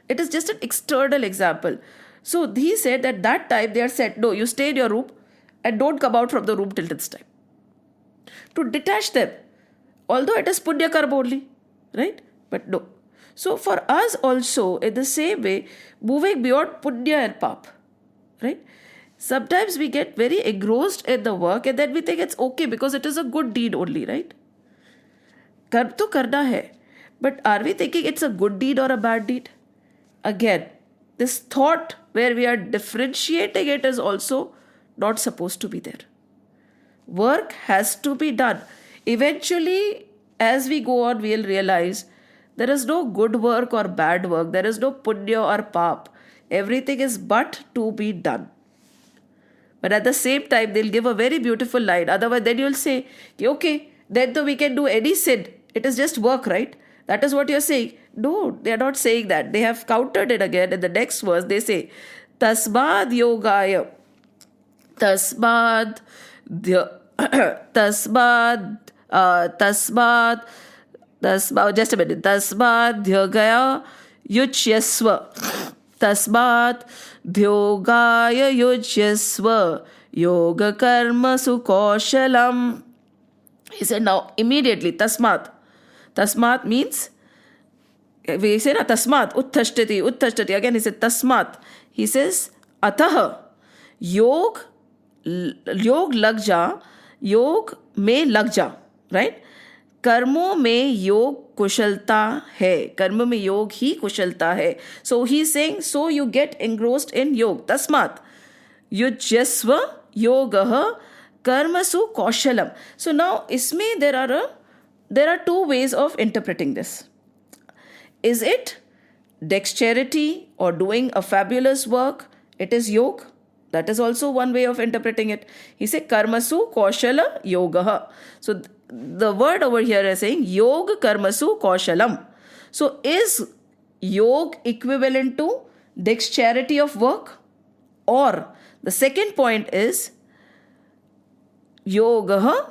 It is just an external example. So he said that time they are said, no, you stay in your room and don't come out from the room till this time. To detach them. Although it is punya karma only, right? But no. So for us also, in the same way, moving beyond punya and pap, right? Sometimes we get very engrossed in the work and then we think it's okay because it is a good deed only, right? Karm to karna hai. But are we thinking it's a good deed or a bad deed? Again, this thought where we are differentiating it is also not supposed to be there. Work has to be done. Eventually, as we go on, we'll realize there is no good work or bad work. There is no punya or pap. Everything is but to be done. But at the same time, they'll give a very beautiful line. Otherwise, then you'll say, okay, then though we can do any sin. It is just work, right? That is what you're saying. No, they are not saying that. They have countered it again. In the next verse, they say, Tasmad yogaya. Tasmad, tasmad, just a minute. Tasmad yogaya yuchyasva. Tasmat dhyogaya yujyasva yoga karma sukoshalam. He said now immediately tasmat. Tasmat means, we say na tasmat, uttashtati. Again he said tasmat. He says atah yog lag ja, योग में लग जा, right? कर्मों में योग कुशलता है. कर्म में योग ही कुशलता है. So he's saying, so you get engrossed in योग. तस्मात् युज्यस्व योगः कर्मसु कौशलम. So now इसमें there are two ways of interpreting this. Is it dexterity or doing a fabulous work? It is yog. That is also one way of interpreting it. He said karmasu kaushala yogaha. So the word over here is saying yog karmasu kaushalam. So is yog equivalent to dexterity of work? Or the second point is yogaha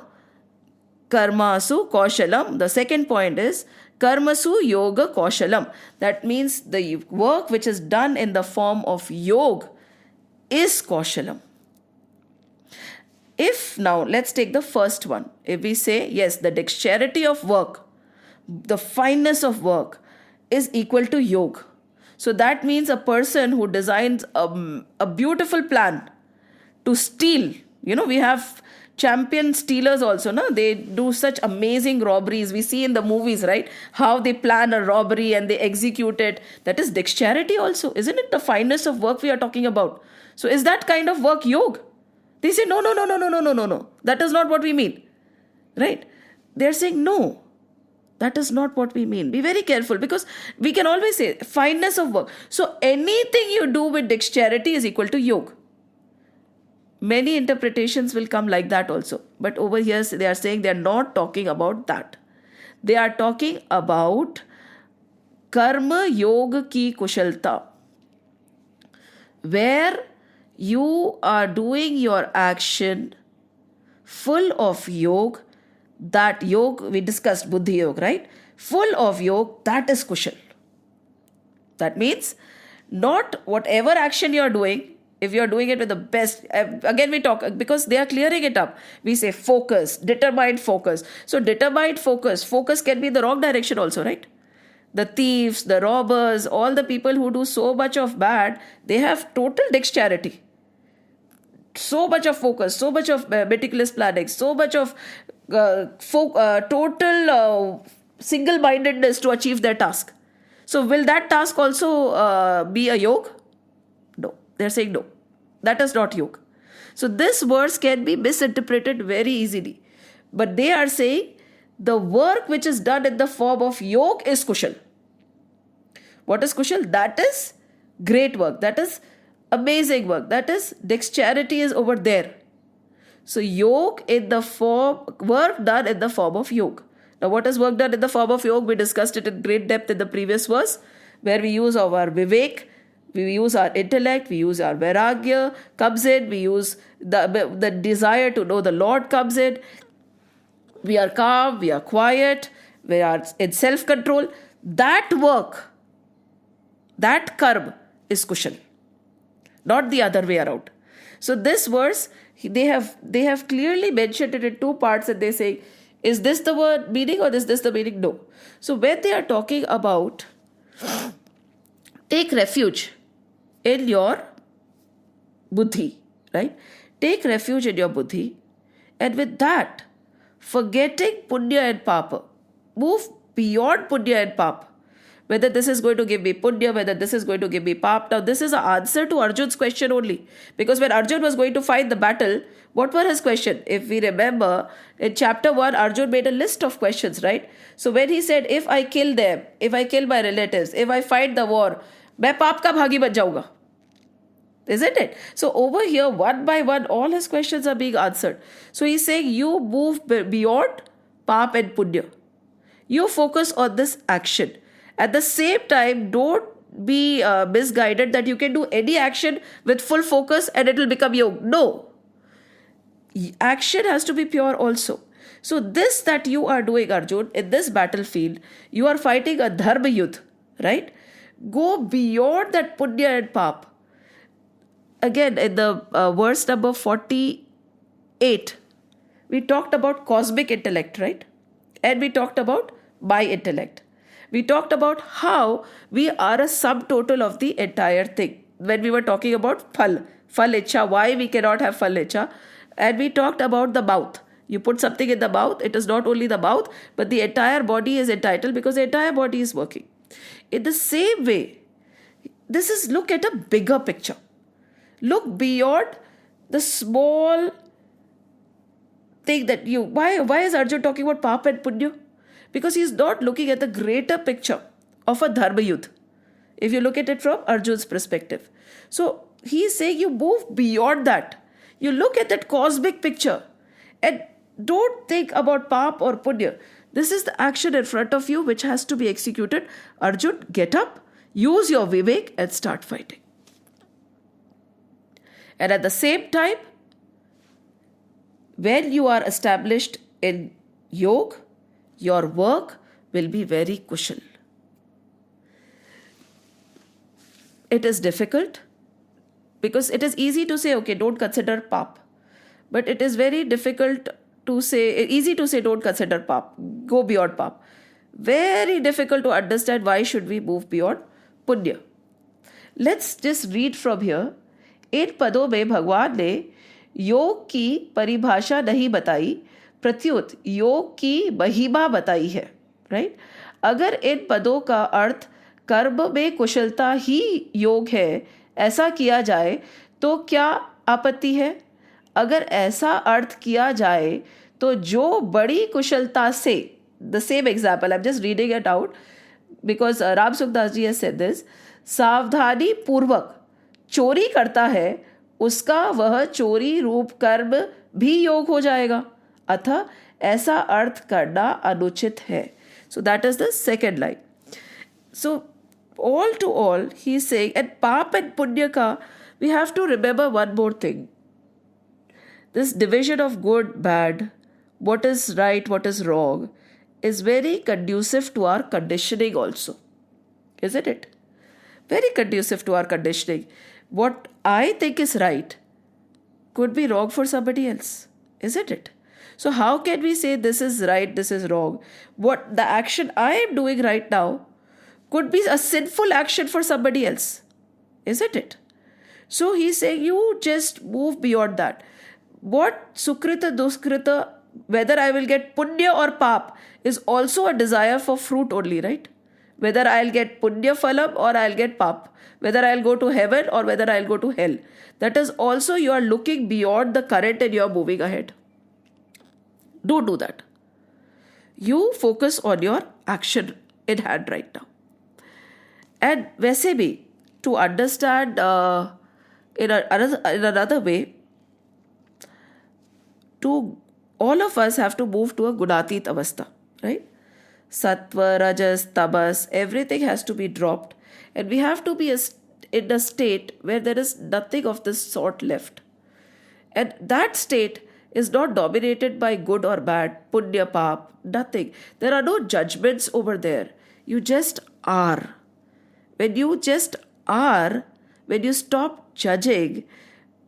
karmasu kaushalam. The second point is karmasu yoga kaushalam. That means the work which is done in the form of yog is kaushalam. If now, let's take the first one. If we say, yes, the dexterity of work, the fineness of work is equal to yoga. So that means a person who designs a beautiful plan to steal. You know, we have champion stealers also, no? They do such amazing robberies. We see in the movies, right? How they plan a robbery and they execute it. That is dexterity also. Isn't it the fineness of work we are talking about? So is that kind of work yoga? They say, no. That is not what we mean. Right? They're saying, no. That is not what we mean. Be very careful because we can always say fineness of work. So anything you do with dexterity is equal to yoga. Many interpretations will come like that also. But over here they are saying they are not talking about that. They are talking about karma yoga ki kushalta. Where you are doing your action full of yoga. That yoga, we discussed buddhi yoga, right? Full of yoga, that is kushal. That means not whatever action you are doing, if you are doing it with the best, again we talk, because they are clearing it up. We say focus, determined focus. So determined focus can be the wrong direction also, right? The thieves, the robbers, all the people who do so much of bad, they have total dexterity. So much of focus, so much of meticulous planning, so much of total single-mindedness to achieve their task. So will that task also be a yoga? No. They're saying no. That is not yoga. So this verse can be misinterpreted very easily. But they are saying the work which is done in the form of yoga is kushal. What is kushal? That is great work. That is amazing work. That is dexterity is over there. So yoga in the form, work done in the form of yoga. Now what is work done in the form of yoga? We discussed it in great depth in the previous verse where we use our vivek, We use our intellect, we use our vairagya comes in, we use the desire to know the Lord comes in. We are calm, we are quiet, we are in self-control. That work, that karma is kushal, not the other way around. So this verse, they have clearly mentioned it in two parts, and they say, is this the word meaning or is this the meaning? No. So when they are talking about take refuge in your buddhi, right? Take refuge in your buddhi, and with that, forgetting punya and papa, move beyond punya and papa. Whether this is going to give me punya, whether this is going to give me pap. Now, this is an answer to Arjun's question only. Because when Arjun was going to fight the battle, what were his questions? If we remember, in chapter 1, Arjun made a list of questions, right? So when he said, if I kill them, if I kill my relatives, if I fight the war, मैं पाप का भागी बन जाऊंगा. Isn't it? So over here, one by one, all his questions are being answered. So he's saying, you move beyond pap and punya. You focus on this action. At the same time, don't be misguided that you can do any action with full focus and it will become yoga. No. Action has to be pure also. So this that you are doing, Arjun, in this battlefield, you are fighting a dharma yudh, right? Go beyond that punya and pap. Again, in the verse number 48, we talked about cosmic intellect, right? And we talked about my intellect. We talked about how we are a subtotal of the entire thing. When we were talking about phal ichha, why we cannot have phal ichha. And we talked about the mouth. You put something in the mouth, it is not only the mouth, but the entire body is entitled because the entire body is working. In the same way, look at a bigger picture. Look beyond the small thing that you... Why is Arjun talking about papa and punya? Because he's not looking at the greater picture of a dharma yudh, if you look at it from Arjun's perspective. So he's saying you move beyond that. You look at that cosmic picture and don't think about pap or punya. This is the action in front of you which has to be executed. Arjun, get up, use your vivek and start fighting. And at the same time, when you are established in yoga, your work will be very kushal. It is difficult because it is easy to say, okay, don't consider pap. But it is very difficult to say, easy to say, don't consider pap. Go beyond pap. Very difficult to understand why should we move beyond punya. Let's just read from here. इन पदों में भगवान ने योग की परिभाषा नहीं बताई, प्रत्युत योग की महिमा बताई है, राइट? अगर इन पदों का अर्थ कर्म में कुशलता ही योग है, ऐसा किया जाए तो क्या आपत्ति है? अगर ऐसा अर्थ किया जाए तो जो बड़ी कुशलता से, the same example, I'm just reading it out because Ram Sukhdas ji has said this, सावधानी पूर्वक चोरी करता है, उसका वह चोरी रूप कर्म भी योग हो जाएगा, अतः ऐसा अर्थ करना अनुचित है. So that is the second line. So all to all, he is saying, and pap and punya ka, we have to remember one more thing. This division of good, bad, what is right, what is wrong, is very conducive to our conditioning also. Isn't it? Very conducive to our conditioning. What I think is right could be wrong for somebody else. Isn't it? So how can we say this is right, this is wrong? What the action I am doing right now could be a sinful action for somebody else. Isn't it? So he's saying you just move beyond that. What sukrita, duskrita, whether I will get punya or pap, is also a desire for fruit only, right? Whether I'll get punya phalam or I'll get pap. Whether I'll go to heaven or whether I'll go to hell. That is also you are looking beyond the current and you are moving ahead. Don't do that. You focus on your action in hand right now. And वैसे भी, to understand in another way, to all of us have to move to a gunatit avastha, right? Sattva, rajas, tamas, everything has to be dropped. And we have to be in a state where there is nothing of this sort left. And that state is not dominated by good or bad, punya, pap, nothing. There are no judgments over there. You just are. When you just are, when you stop judging,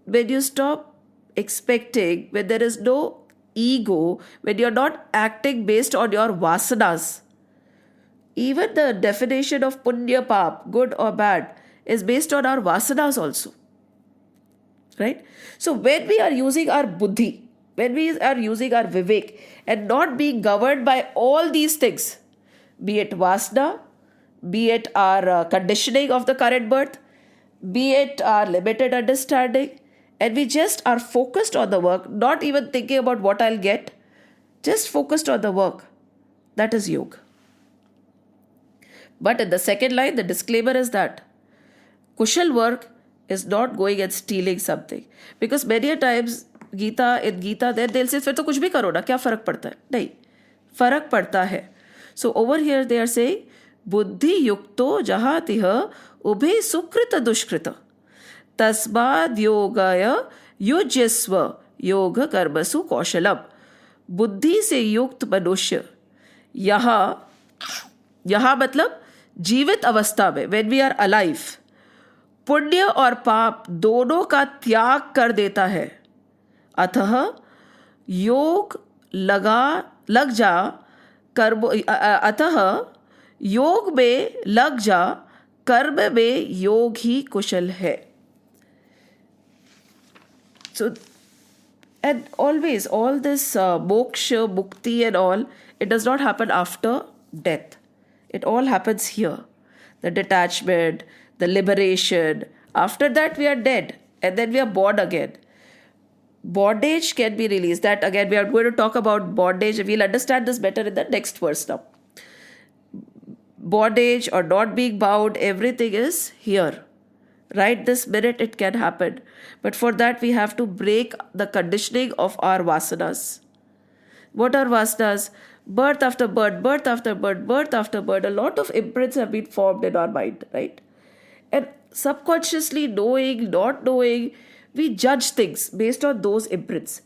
when you stop expecting, when there is no ego, when you're not acting based on your vasanas, even the definition of punya, pap, good or bad, is based on our vasanas also. Right? So when we are using our buddhi, when we are using our vivek and not being governed by all these things, be it vasana, be it our conditioning of the current birth, be it our limited understanding, and we just are focused on the work, not even thinking about what I'll get, just focused on the work, that is yoga. But in the second line, the disclaimer is that kushal work is not going and stealing something. Because many a times, in Geeta, they'll say, फिर तो कुछ भी करो ना, क्या फर्क पड़ता है? नहीं, फर्क पड़ता है. So over here they are saying, बुद्धि युक्तो जहाँ तिह उभे सुकृत दुष्कृत तस्माद् योगाय युज्यस्व योग कर्मसु कौशलम. बुद्धि से युक्त मनुष्य यहाँ मतलब जीवित अवस्था में, when we are alive, पुण्य और पाप दोनों का त्याग कर देता है. अतः योग लग जा कर्म, अतः योग में लग जा, कर्म में योग ही कुशल है. So, and always all this moksha, mukti and all, it does not happen after death. It all happens here. The detachment, the liberation. After that we are dead and then we are born again. Bondage can be released. That again we are going to talk about bondage. We'll understand this better in the next verse now. Bondage or not being bound, everything is here. Right this minute it can happen. But for that we have to break the conditioning of our vasanas. What are vasanas? Birth after birth, birth after birth, birth after birth. A lot of imprints have been formed in our mind, right? And subconsciously, knowing, not knowing, we judge things based on those imprints.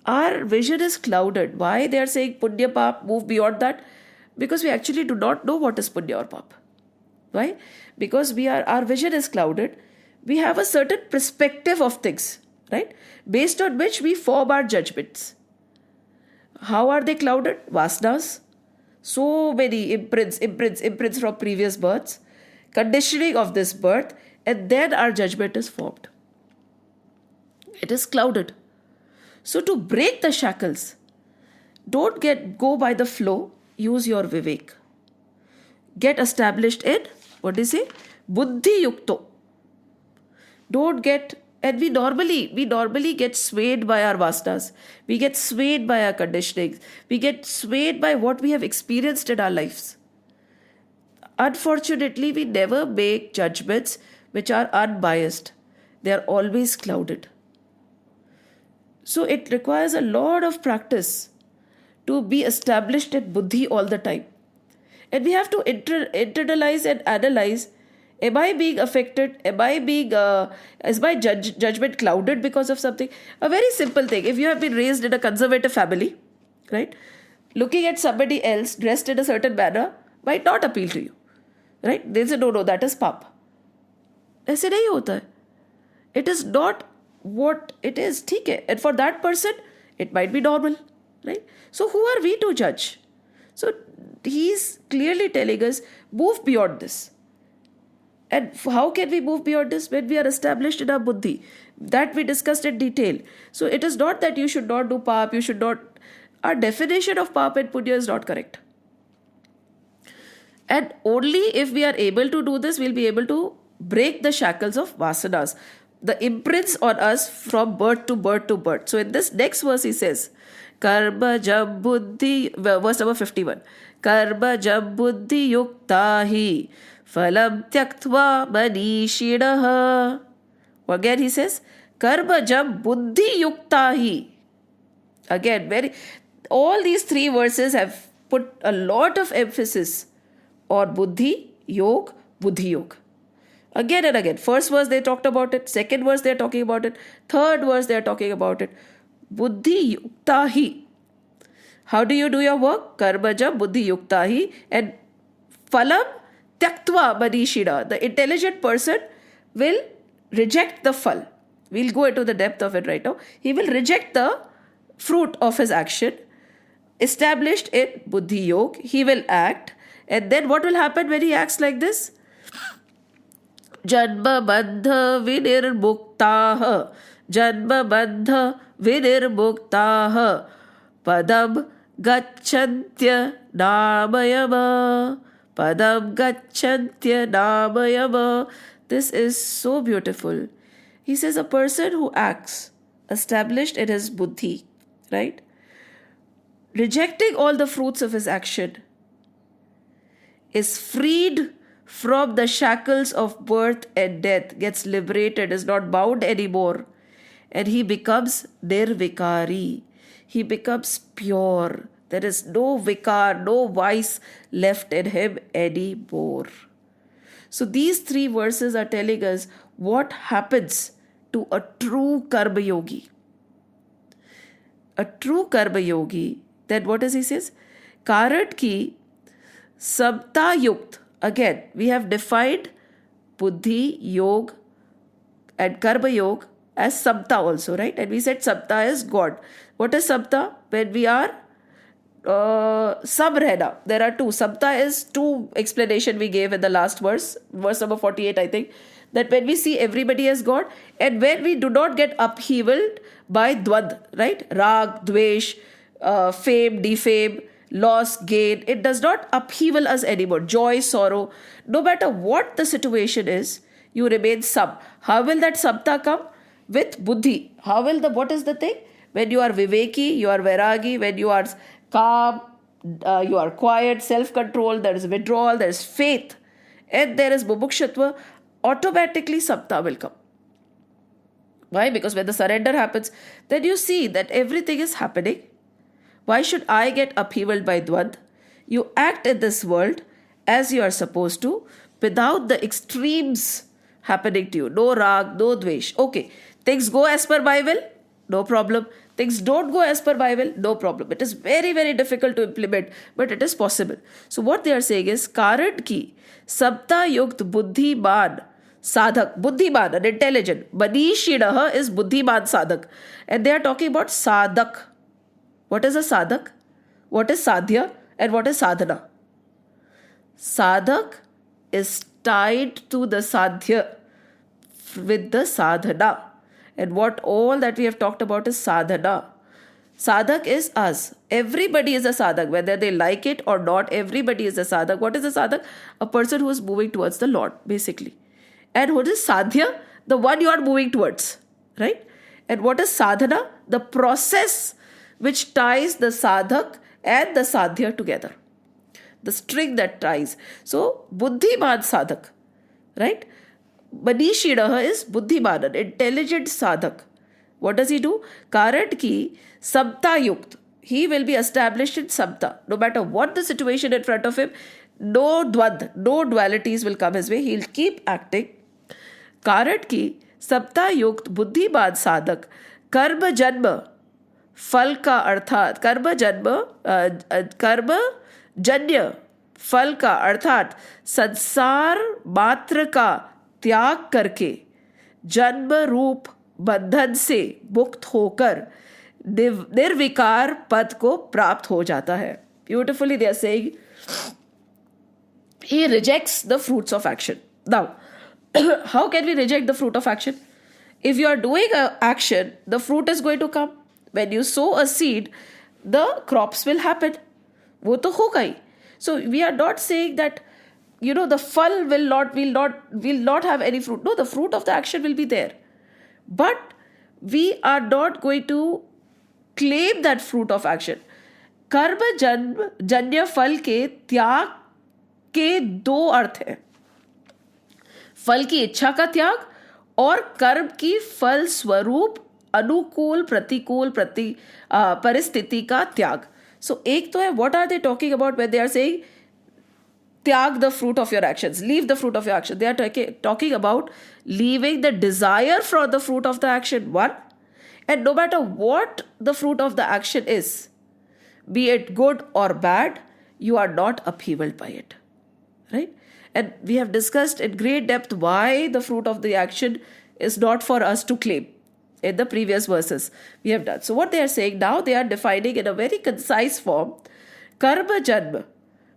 Our vision is clouded. Why they are saying punya, pap, move beyond that? Because we actually do not know what is punya or pap. Why? Because our vision is clouded. We have a certain perspective of things, right? Based on which we form our judgments. How are they clouded? Vasanas. So many imprints from previous births. Conditioning of this birth, and then our judgment is formed. It is clouded. So to break the shackles, don't go by the flow, use your vivek. Get established in, what do you say? Buddhi yukto. Don't get, and we normally get swayed by our vasanas. We get swayed by our conditionings. We get swayed by what we have experienced in our lives. Unfortunately, we never make judgments which are unbiased. They are always clouded. So it requires a lot of practice to be established in buddhi all the time. And we have to internalize and analyze, am I being affected? Is my judgment clouded because of something? A very simple thing. If you have been raised in a conservative family, right? Looking at somebody else dressed in a certain manner might not appeal to you. Right? They say, no, that is pap. ऐसे नहीं होता है. It is not what it is. ठीक है. And for that person, it might be normal. Right? So who are we to judge? So he's clearly telling us, move beyond this. And how can we move beyond this? When we are established in our buddhi. That we discussed in detail. So it is not that you should not do pap, you should not. Our definition of pap and punya is not correct. And only if we are able to do this, we'll be able to break the shackles of vasanas, the imprints on us from birth to birth to birth. So in this next verse he says, Karma jab buddhi, verse number 51. Karma jab buddhi yukta hi phalam tyaktva manishinaha. Again he says, Karma jab buddhi yukta hi. Again, all these three verses have put a lot of emphasis or buddhi, yog, buddhi yog. Again and again. First verse they talked about it. Second verse they're talking about it. Third verse they're talking about it. Buddhi yukta hi. How do you do your work? Karmaja buddhi yukta hi. And phalam tyaktva manishida. The intelligent person will reject the phal. We'll go into the depth of it right now. He will reject the fruit of his action. Established in buddhi yog, he will act. And then what will happen when he acts like this? Janma bandha vinirmuktaha. Janma bandha vinirmuktaha. Padam gacchantya namayama. Padam gacchantya namayama. This is so beautiful. He says a person who acts established in his buddhi, right? Rejecting all the fruits of his action is freed from the shackles of birth and death, gets liberated, is not bound anymore, and he becomes nirvikari. He becomes pure. There is no vikar, no vice left in him anymore. So these three verses are telling us what happens to a true karma yogi. A true karma yogi, then what does he says? Karan ki sabta yukt. Again, we have defined buddhi, yog and karma yog as sabta also, right? And we said sabta is God. What is sabta? When we are sabrehna. There are two. Sabta is two explanation we gave in the last verse number 48, I think. That when we see everybody as God and when we do not get upheavaled by dvad, right? Rag, dvesh, fame, defame, loss, gain. It does not upheaval us anymore. Joy, sorrow. No matter what the situation is, you remain sab. How will that sabta come? With buddhi. What is the thing? When you are viveki, you are vairagi, when you are calm, you are quiet, self-control, there is withdrawal, there is faith, and there is mumukshatva, automatically sabta will come. Why? Because when the surrender happens, then you see that everything is happening. Why should I get upheavaled by dvad? You act in this world as you are supposed to, without the extremes happening to you. No rag, no dvesh. Okay, things go as per my will, no problem. Things don't go as per my will, no problem. It is very, very difficult to implement, but it is possible. So what they are saying is, Karan ki sabta yukt buddhiman sadhak. Buddhiman, an intelligent. Manishidaha is buddhiman sadhak. And they are talking about sadhak. What is a sadhak? What is sadhya? And what is sadhana? Sadhak is tied to the sadhya with the sadhana. And what all that we have talked about is sadhana. Sadhak is us. Everybody is a sadhak. Whether they like it or not, everybody is a sadhak. What is a sadhak? A person who is moving towards the Lord, basically. And what is sadhya? The one you are moving towards, right? And what is sadhana? The process which ties the sadhak and the sadhya together. The string that ties. So, buddhiman sadhak, right? Manishidaha is buddhiman, an intelligent sadhak. What does he do? Karan ki sabta yukt. He will be established in sabta. No matter what the situation in front of him, no dvad, no dualities will come his way. He'll keep acting. Karan ki sabta yukt buddhiman sadhak. Karma janma. फल का अर्थात कर्म जन्य फल का अर्थात संसार मात्र का त्याग करके जन्म रूप बंधन से मुक्त होकर निर्विकार पद को प्राप्त हो जाता है. Beautifully they are saying he rejects the fruits of action. Now, how can we reject the fruit of action? If you are doing an action, the fruit is going to come. When you sow a seed, the crops will happen. वो तो होगा ही. So we are not saying that, the phal will not have any fruit. No, the fruit of the action will be there. But we are not going to claim that fruit of action. कर्म जन्य फल के त्याग के दो अर्थ हैं. फल की इच्छा का त्याग और कर्म की फल स्वरूप अनुकूल प्रतिकूल परिस्थिति का त्याग. सो एक तो है, what are they talking about when they are saying tyag the fruit of your actions, leave the fruit of your action. They are talking about leaving the desire for the fruit of the action, one. And no matter what the fruit of the action is, be it good or bad, you are not upheavaled by it. Right? And we have discussed in great depth why the fruit of the action is not for us to claim in the previous verses we have done. So what they are saying now, they are defining in a very concise form, karma janma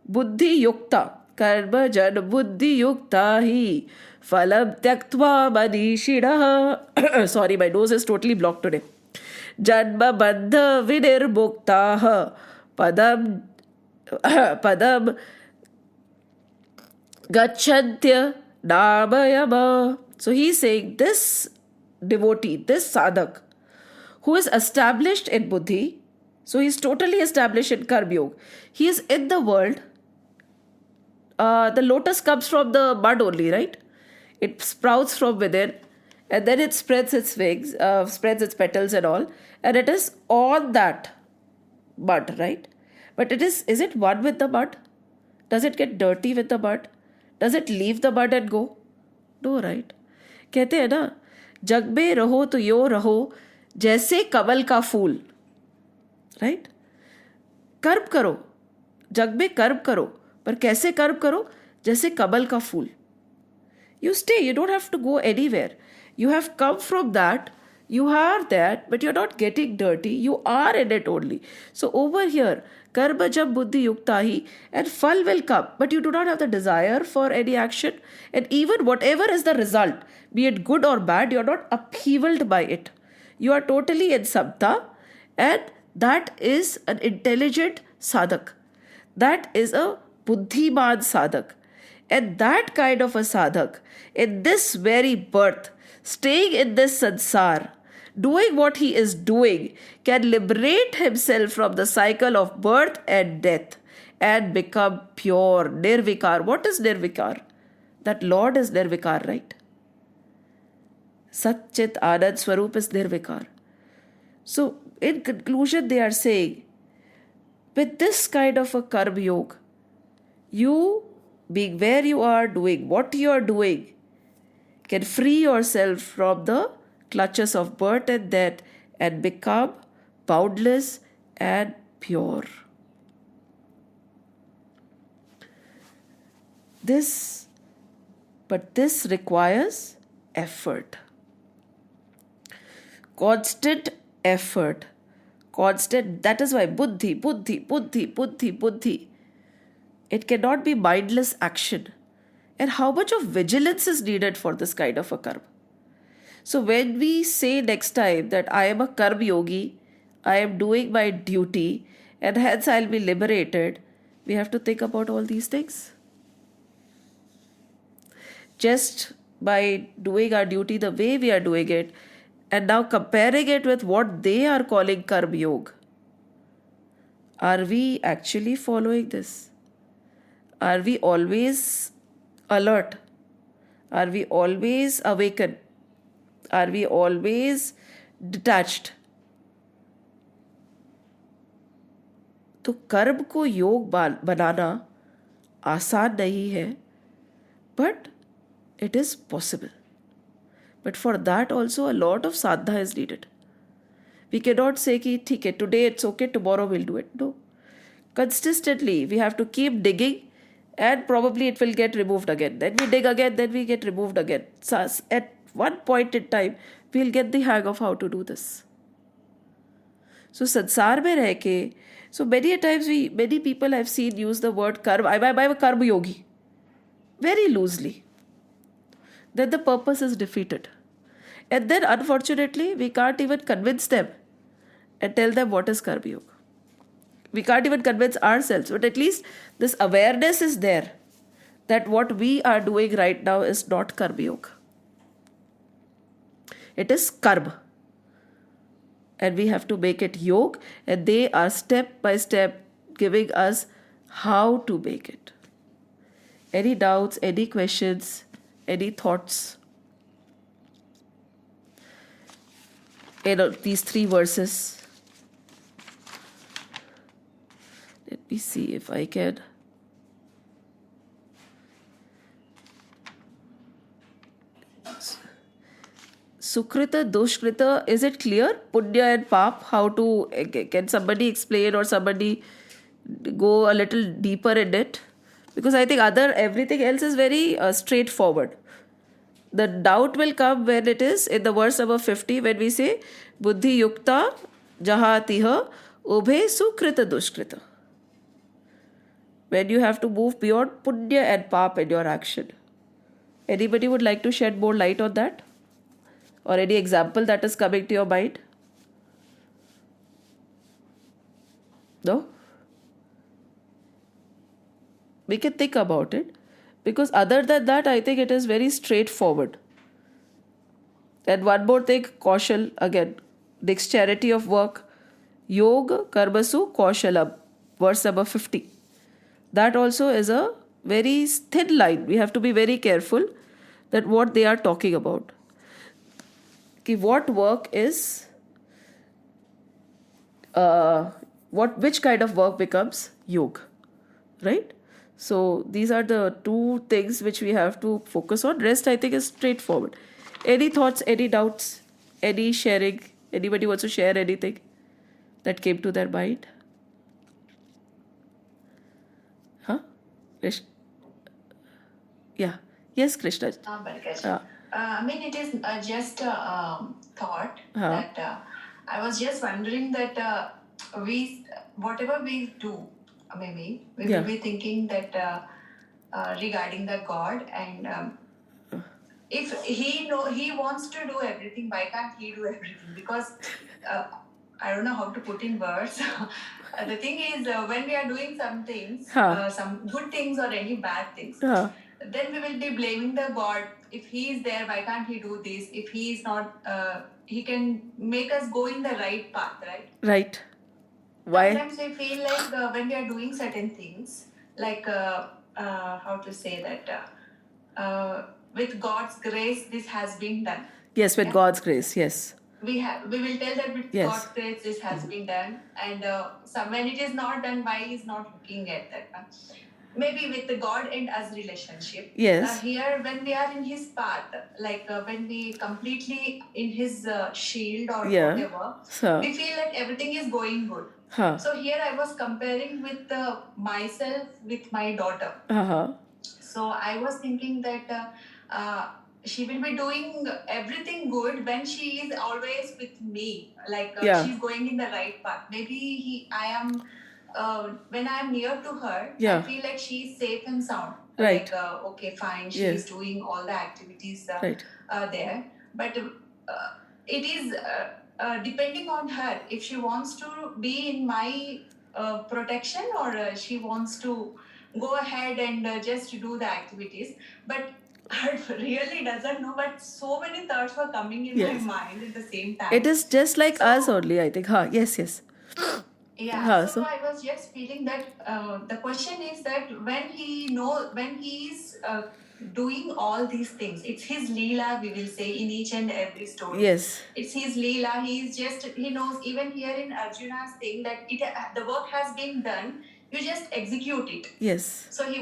buddhi yukta, karma janma buddhi yukta hi phalam tyaktva manishinaha. Sorry, my nose is totally blocked today. Janma bandha vinirmuktaha padam padam gachantya namayama. So he's saying this devotee, this sadhak, who is established in buddhi, so he's totally established in karma yoga. He is in the world. The lotus comes from the mud only, right? It sprouts from within, and then it spreads its wings, spreads its petals and all, and it is on that mud, right? But is it one with the mud? Does it get dirty with the mud? Does it leave the mud and go? No, right? कहते हैं ना, जग में रहो तो यो रहो जैसे कमल का फूल. Right? कर्म करो, जग में कर्म करो, पर कैसे कर्म करो? जैसे कमल का फूल. You stay, you don't have to go anywhere. You have come from that, you are that, but you're not getting dirty, you are in it only. So over here, karma jab buddhi yukta hi, and phal will come, but you do not have the desire for any action, and even whatever is the result, be it good or bad, you're not upheavaled by it. You are totally in samta, and that is an intelligent sadhak. That is a buddhiman sadhak. And that kind of a sadhak, in this very birth, staying in this sansar, doing what he is doing, can liberate himself from the cycle of birth and death and become pure, nirvikar. What is nirvikar? That Lord is nirvikar, right? Sat Chit Anand Swarup is nirvikar. So, in conclusion, they are saying, with this kind of a karma yoga, you being where you are, doing what you are doing, can free yourself from the clutches of birth and death and become boundless and pure. This requires effort. Constant effort. That is why buddhi. It cannot be mindless action. And how much of vigilance is needed for this kind of a karma? So when we say next time that I am a karma yogi, I am doing my duty, and hence I'll be liberated, we have to think about all these things. Just by doing our duty the way we are doing it, and now comparing it with what they are calling karma yoga, are we actually following this? Are we always alert? Are we always awakened? Are we always detached? तो कर्म को योग बनाना आसान नहीं है, but it is possible. But for that also a lot of sadhana is needed. We cannot say कि ठीक है, today it's okay, tomorrow we'll do it. No. Consistently we have to keep digging, and probably it will get removed again. Then we dig again, then we get removed again. So at one point in time, we'll get the hang of how to do this. So sansar mein reh ke, so many people I've seen use the word karma. I'm a karma yogi. Very loosely. Then the purpose is defeated. And then unfortunately, we can't even convince them and tell them what is karma yoga. We can't even convince ourselves, but at least this awareness is there that what we are doing right now is not karma yoga. It is karma. And we have to make it yoga, and they are step by step giving us how to make it. Any doubts, any questions, any thoughts? These 3 verses. Let me see if I can Sukrita, Dushkrita, is it clear? Punya and Pap, how to, can somebody explain or somebody go a little deeper in it? Because I think everything else is very straightforward. The doubt will come when it is in the verse number 50 when we say Buddhi Yukta Jahatiha Ubhe Sukrita Dushkrita. When you have to move beyond Punya and Pap in your action. Anybody would like to shed more light on that? Or any example that is coming to your mind? No? We can think about it. Because other than that, I think it is very straightforward. And one more thing, Kaushal, again, dexterity of work. Yoga Karmasu Kaushalam, verse number 50. That also is a very thin line. We have to be very careful that what they are talking about. What work is, which kind of work becomes yoga, right? So these are the two things which we have to focus on. Rest I think is straightforward. Any thoughts, any doubts, any sharing? Anybody wants to share anything that came to their mind? Huh? Yeah. Yes, Krishna. I mean, it is just a thought that I was just wondering that whatever we do, maybe we will be thinking that regarding the God, and if he wants to do everything, why can't he do everything? Because I don't know how to put in words. The thing is, when we are doing some things, some good things or any bad things, then we will be blaming the God. If he is there, why can't he do this? If he is not, he can make us go in the right path, right? Right. Why? Sometimes we feel like when we are doing certain things, like how to say that, with God's grace, this has been done. Yes, with God's grace, yes. We will tell that with God's grace, this has been done, and when it is not done, why he is not looking at that? Maybe with the God and us relationship. Yes. Here, when we are in His path, like when we completely in His shield or whatever, we feel like everything is going good. So here I was comparing with myself with my daughter. So I was thinking that she will be doing everything good when she is always with me. Like she's going in the right path. Maybe I am. When I am near to her, I feel like she is safe and sound. Right. Like, okay, fine, she is doing all the activities there. But it is depending on her if she wants to be in my protection or she wants to go ahead and just do the activities. But I really doesn't know, but so many thoughts were coming in my mind at the same time. It is just like us only, I think. Yes. Yeah, so I was just feeling that the question is that when he is doing all these things, it's his Leela, we will say, in each and every story. Yes. It's his Leela. He knows, even here in Arjuna's thing, that the work has been done, you just execute it. Yes. So we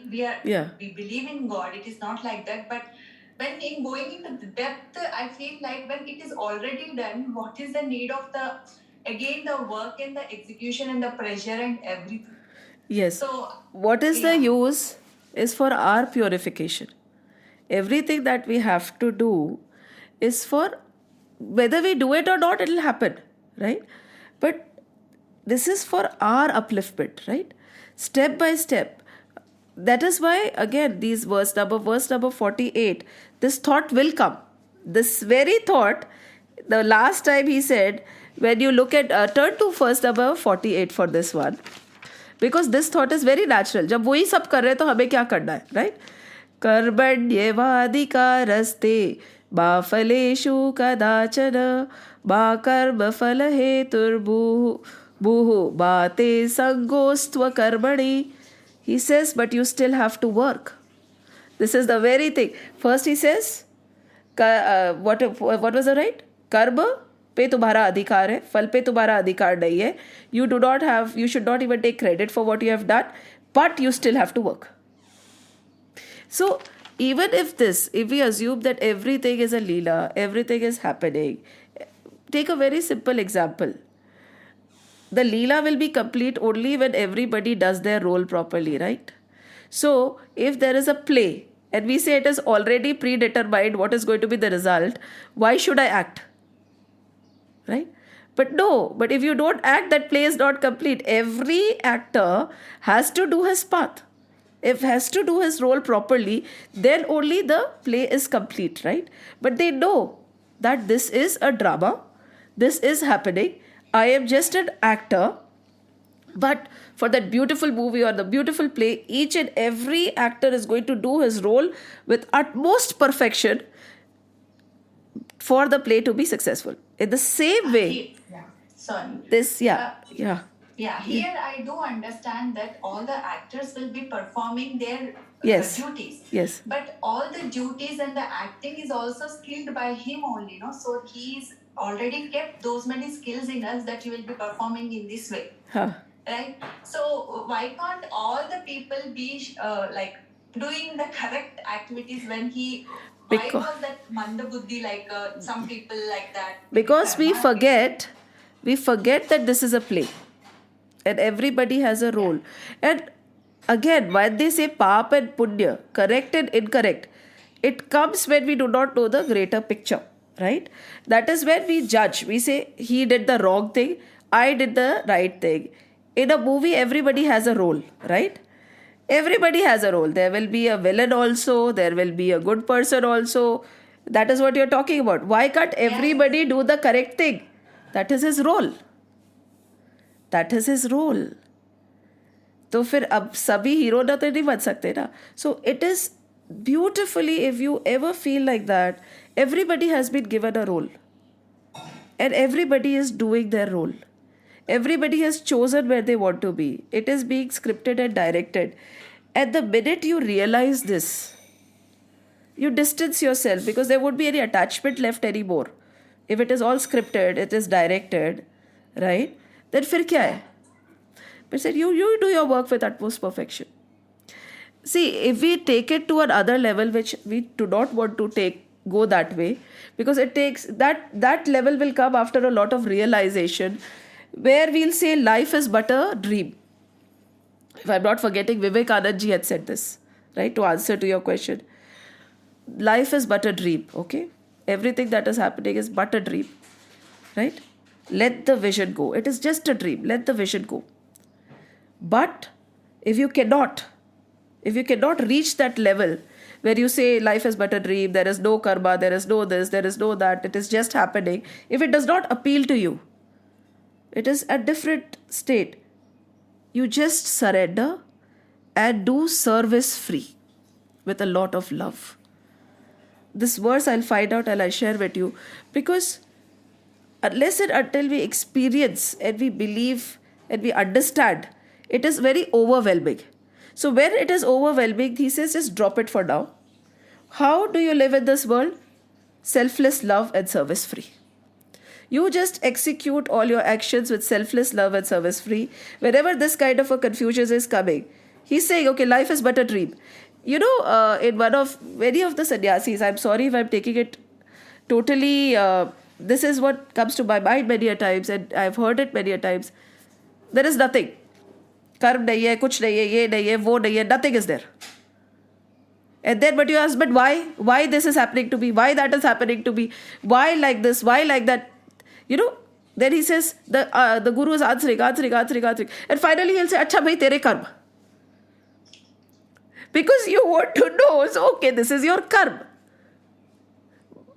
believe in God, it is not like that, but when in going into the depth, I feel like when it is already done, what is the need of the work and the execution and the pressure and everything. Yes. So what is the use is for our purification. Everything that we have to do is for whether we do it or not, it will happen, right? But this is for our upliftment, right? Step by step. That is why, again, these verse number 48, this thought will come. This very thought, the last time he said, when you look at, turn to verse number 48 for this one. Because this thought is very natural. जब वही सब कर रहे हैं तो हमें क्या करना है, right? कर्मण्येवाधिकारस्ते मा फलेषु कदाचन मा कर्मफल हेतुर्भुः मा ते संगोस्त्व कर्मणि. He says, but you still have to work. This is the very thing. First he says, what was the right? Karma पे तुम्हारा अधिकार है, फल पे तुम्हारा अधिकार नहीं है. You should not even take credit for what you have done, but you still have to work. So even if we assume that everything is a leela, everything is happening, take a very simple example. The leela will be complete only when everybody does their role properly, right? So, if there is a play and we say it is already predetermined what is going to be the result, why should I act? Right? But no, but if you don't act, that play is not complete. Every actor has to do his path. If has to do his role properly, then only the play is complete, right? But they know that this is a drama, this is happening. I am just an actor, but for that beautiful movie or the beautiful play, each and every actor is going to do his role with utmost perfection for the play to be successful. In the same way, Sorry. this, Here I do understand that all the actors will be performing their Yes. duties. Yes. But all the duties and the acting is also skilled by him only, So he's already kept those many skills in us that you will be performing in this way. Huh. Right? So why can't all the people be doing the correct activities when he... Why was that manda buddhi some people like that? Because we forget that this is a play. And everybody has a role. And again, when they say paap and punya, correct and incorrect, it comes when we do not know the greater picture, right? That is when we judge. We say, he did the wrong thing, I did the right thing. In a movie, everybody has a role, right? Everybody has a role. There will be a villain also, there will be a good person also. That is what you're talking about. Why can't everybody do the correct thing? That is his role. That is his role. तो फिर अब सभी hero ना तो नहीं बन सकते ना. So it is beautifully, if you ever feel like that, everybody has been given a role. And everybody is doing their role. Everybody has chosen where they want to be. It is being scripted and directed. At the minute you realize this, you distance yourself because there won't be any attachment left anymore. If it is all scripted, it is directed, right? Then फिर क्या है? But said you do your work with utmost perfection. See, if we take it to another level, which we do not want to go that way, because it takes that level will come after a lot of realization, where we'll say life is but a dream. If I'm not forgetting, Vivekanand ji had said this, right, to answer to your question. Life is but a dream, okay? Everything that is happening is but a dream, right? Let the vision go. It is just a dream. Let the vision go. But if you cannot reach that level where you say life is but a dream, there is no karma, there is no this, there is no that, it is just happening. If it does not appeal to you, it is a different state. You just surrender and do service free with a lot of love. This verse I'll find out and I'll share with you, because unless and until we experience and we believe and we understand, it is very overwhelming. So when it is overwhelming, he says just drop it for now. How do you live in this world? Selfless love and service free. You just execute all your actions with selfless love and service free. Whenever this kind of a confusion is coming, he's saying, okay, life is but a dream. In many of the sannyasis, I'm sorry if I'm taking it totally, this is what comes to my mind many a times, and I've heard it many a times. There is nothing. Karm nahi hai, kuch nahi hai, ye nahi hai, wo nahi hai, nothing is there. And then but you ask, but why? Why this is happening to me? Why that is happening to me? Why like this? Why like that? Then he says, the guru is answering. And finally he'll say, Acha bhai, tere karma. Because you want to know, so okay, this is your karma.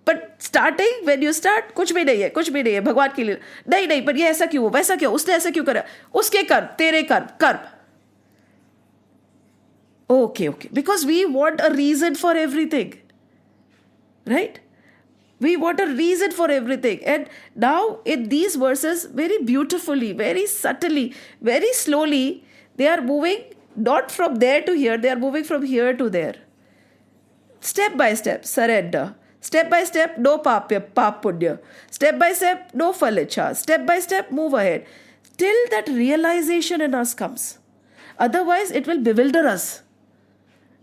But starting, when you start, कुछ भी नहीं है भगवान के लिए नहीं पर ये ऐसा क्यों वैसा क्यों उसने ऐसा क्यों करा उसके कर्म तेरे कर्म okay because we want a reason for everything, right? We want a reason for everything. And now in these verses, very beautifully, very subtly, very slowly, they are moving not from there to here, they are moving from here to there. Step by step, surrender. Step by step, no paap punya. Step by step, no phalicha. Step by step, move ahead. Till that realization in us comes. Otherwise, it will bewilder us.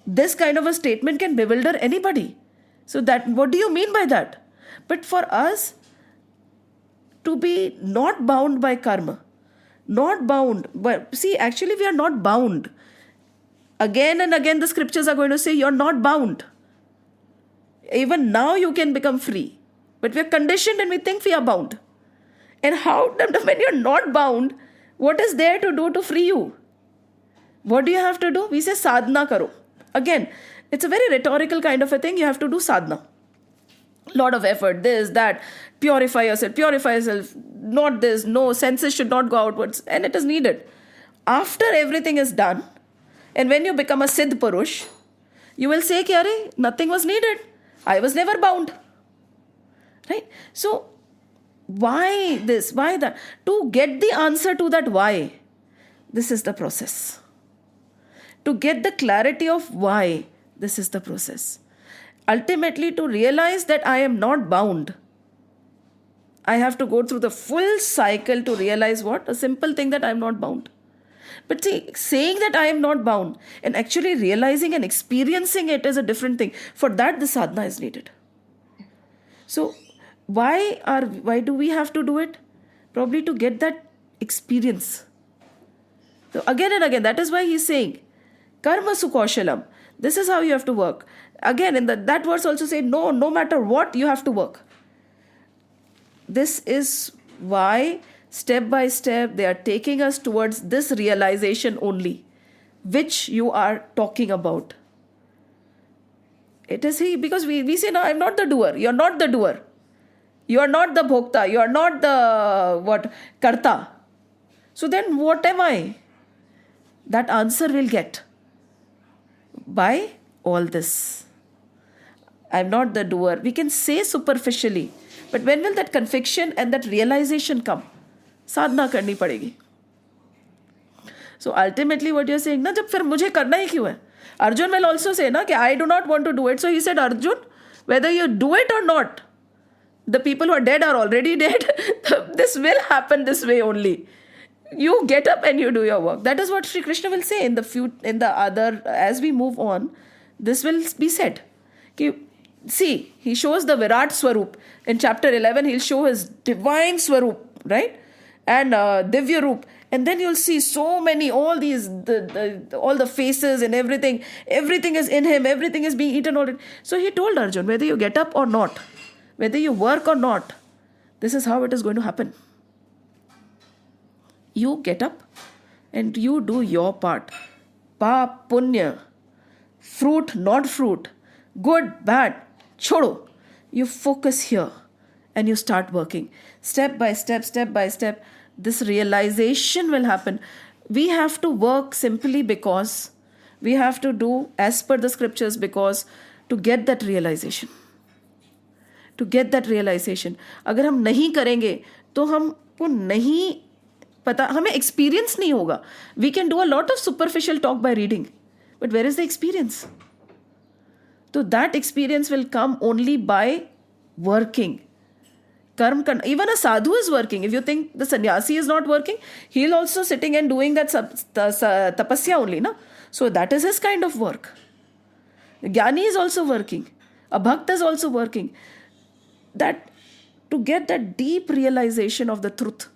This kind of a statement can bewilder anybody. So that, what do you mean by that? But for us to be not bound by karma, not bound, but see, actually we are not bound. Again and again the scriptures are going to say you're not bound. Even now you can become free. But we are conditioned and we think we are bound. And how, when you're not bound, what is there to do to free you? What do you have to do? We say sadhana karo. Again, it's a very rhetorical kind of a thing. You have to do sadhana. Lot of effort, this, that, purify yourself, not this, no, senses should not go outwards, and it is needed. After everything is done, and when you become a Siddh Purush, you will say, Kyare, nothing was needed. I was never bound. Right? So, why this? Why that? To get the answer to that why, this is the process. To get the clarity of why, this is the process. Ultimately, to realize that I am not bound, I have to go through the full cycle to realize what? A simple thing, that I am not bound. But see, saying that I am not bound and actually realizing and experiencing it is a different thing. For that, the sadhana is needed. So, why do we have to do it? Probably to get that experience. So again and again, that is why he is saying, karma sukoshalam. This is how you have to work. Again, in that verse also say, no matter what, you have to work. This is why, step by step, they are taking us towards this realization only, which you are talking about. It is he, because we say, no, I'm not the doer. You're not the doer. You are not the bhokta. You are not the, karta. So then what am I? That answer will get by all this. I'm not the doer. We can say superficially, but when will that conviction and that realization come? Sadhana karni padegi. So ultimately what you're saying, na, jab fir mujhe karna hi kyun hai? Arjun will also say, na, कि I do not want to do it. So he said, Arjun, whether you do it or not, the people who are dead are already dead. This will happen this way only. You get up and you do your work. That is what Sri Krishna will say in the other, as we move on, this will be said. See, he shows the Virat Swarup. In chapter 11, he'll show his divine Swarup, right? And Divya Roop. And then you'll see so many, all these, all the faces and everything. Everything is in him. Everything is being eaten already. So he told Arjun, whether you get up or not, whether you work or not, this is how it is going to happen. You get up and you do your part. Pa, punya, fruit, not fruit, good, bad, chodo. You focus here and you start working. Step by step, this realization will happen. We have to work simply because we have to do as per the scriptures, because to get that realization. To get that realization. अगर हम नहीं करेंगे तो हमको नहीं पता, हमें experience नहीं होगा. We can do a lot of superficial talk by reading, but where is the experience? So that experience will come only by working. Even a sadhu is working. If you think the sannyasi is not working, he'll also sitting and doing that tapasya only, na? So that is his kind of work. The jnani is also working. A bhakta is also working. That to get that deep realization of the truth,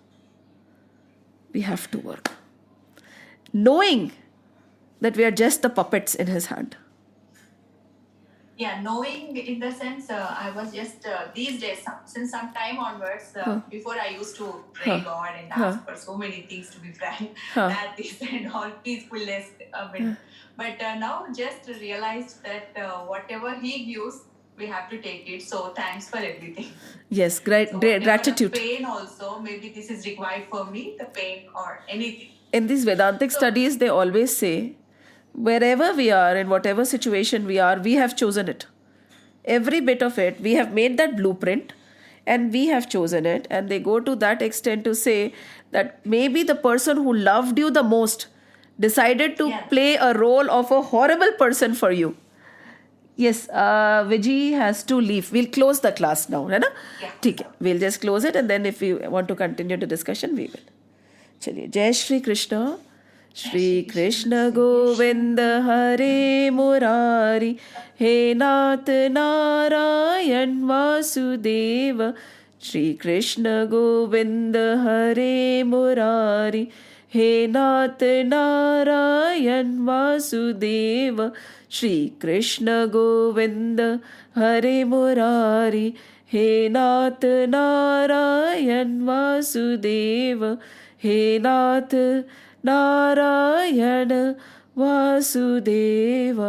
we have to work. Knowing that we are just the puppets in his hand. Yeah, knowing in the sense, I was just these days, since some time onwards, before I used to pray God and ask for so many things, to be frank, that this and all peacefulness. But now just realized that whatever He gives, we have to take it. So thanks for everything. Yes, great gratitude. Pain also, maybe this is required for me, the pain or anything. In these Vedantic studies, they always say, wherever we are, in whatever situation we are, we have chosen it. Every bit of it, we have made that blueprint and we have chosen it. And they go to that extent to say that maybe the person who loved you the most decided to play a role of a horrible person for you. Yes, Vijay has to leave. We'll close the class now, right? Yeah. We'll just close it, and then if we want to continue the discussion, we will. Chaliye. Jai Shri Krishna. Shri Krishna Govind हरे मुरारी, हे नाथ नारायण वासुदेव। श्री कृष्ण गोविंद हरे मुरारी, हे नाथ नारायण वासुदेव। श्री कृष्ण गोविंद हरे मुरारी, हे नाथ नारायण वासुदेव। हे नाथ नारायण वासुदेव।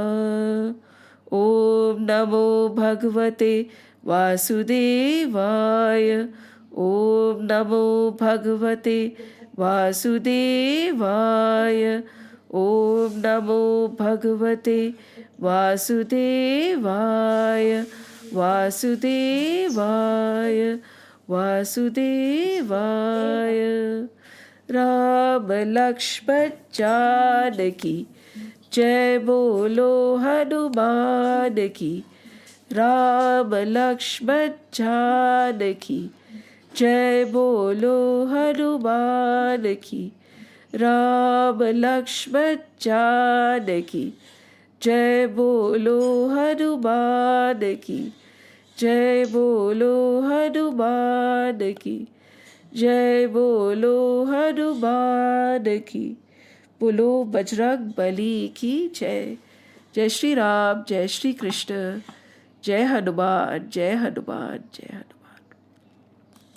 ओम नमो भगवते वासुदेवाय। ओम नमो भगवते वासुदेवाय। ओम नमो भगवते वासुदेवाय। वासुदेवाय वासुदेवाय। राम लक्ष्मण जानकी जय बोलो हनुमान की। राम लक्ष्मण जानकी जय बोलो हनुमान की। राम लक्ष्मण जानकी जय बोलो हनुमान की। जय बोलो हनुमान की। जय बोलो हनुमान की। बोलो बजरंग बली की जय। जय श्री राम, जय श्री कृष्ण, जय हनुमान, जय हनुमान, जय हनुमान।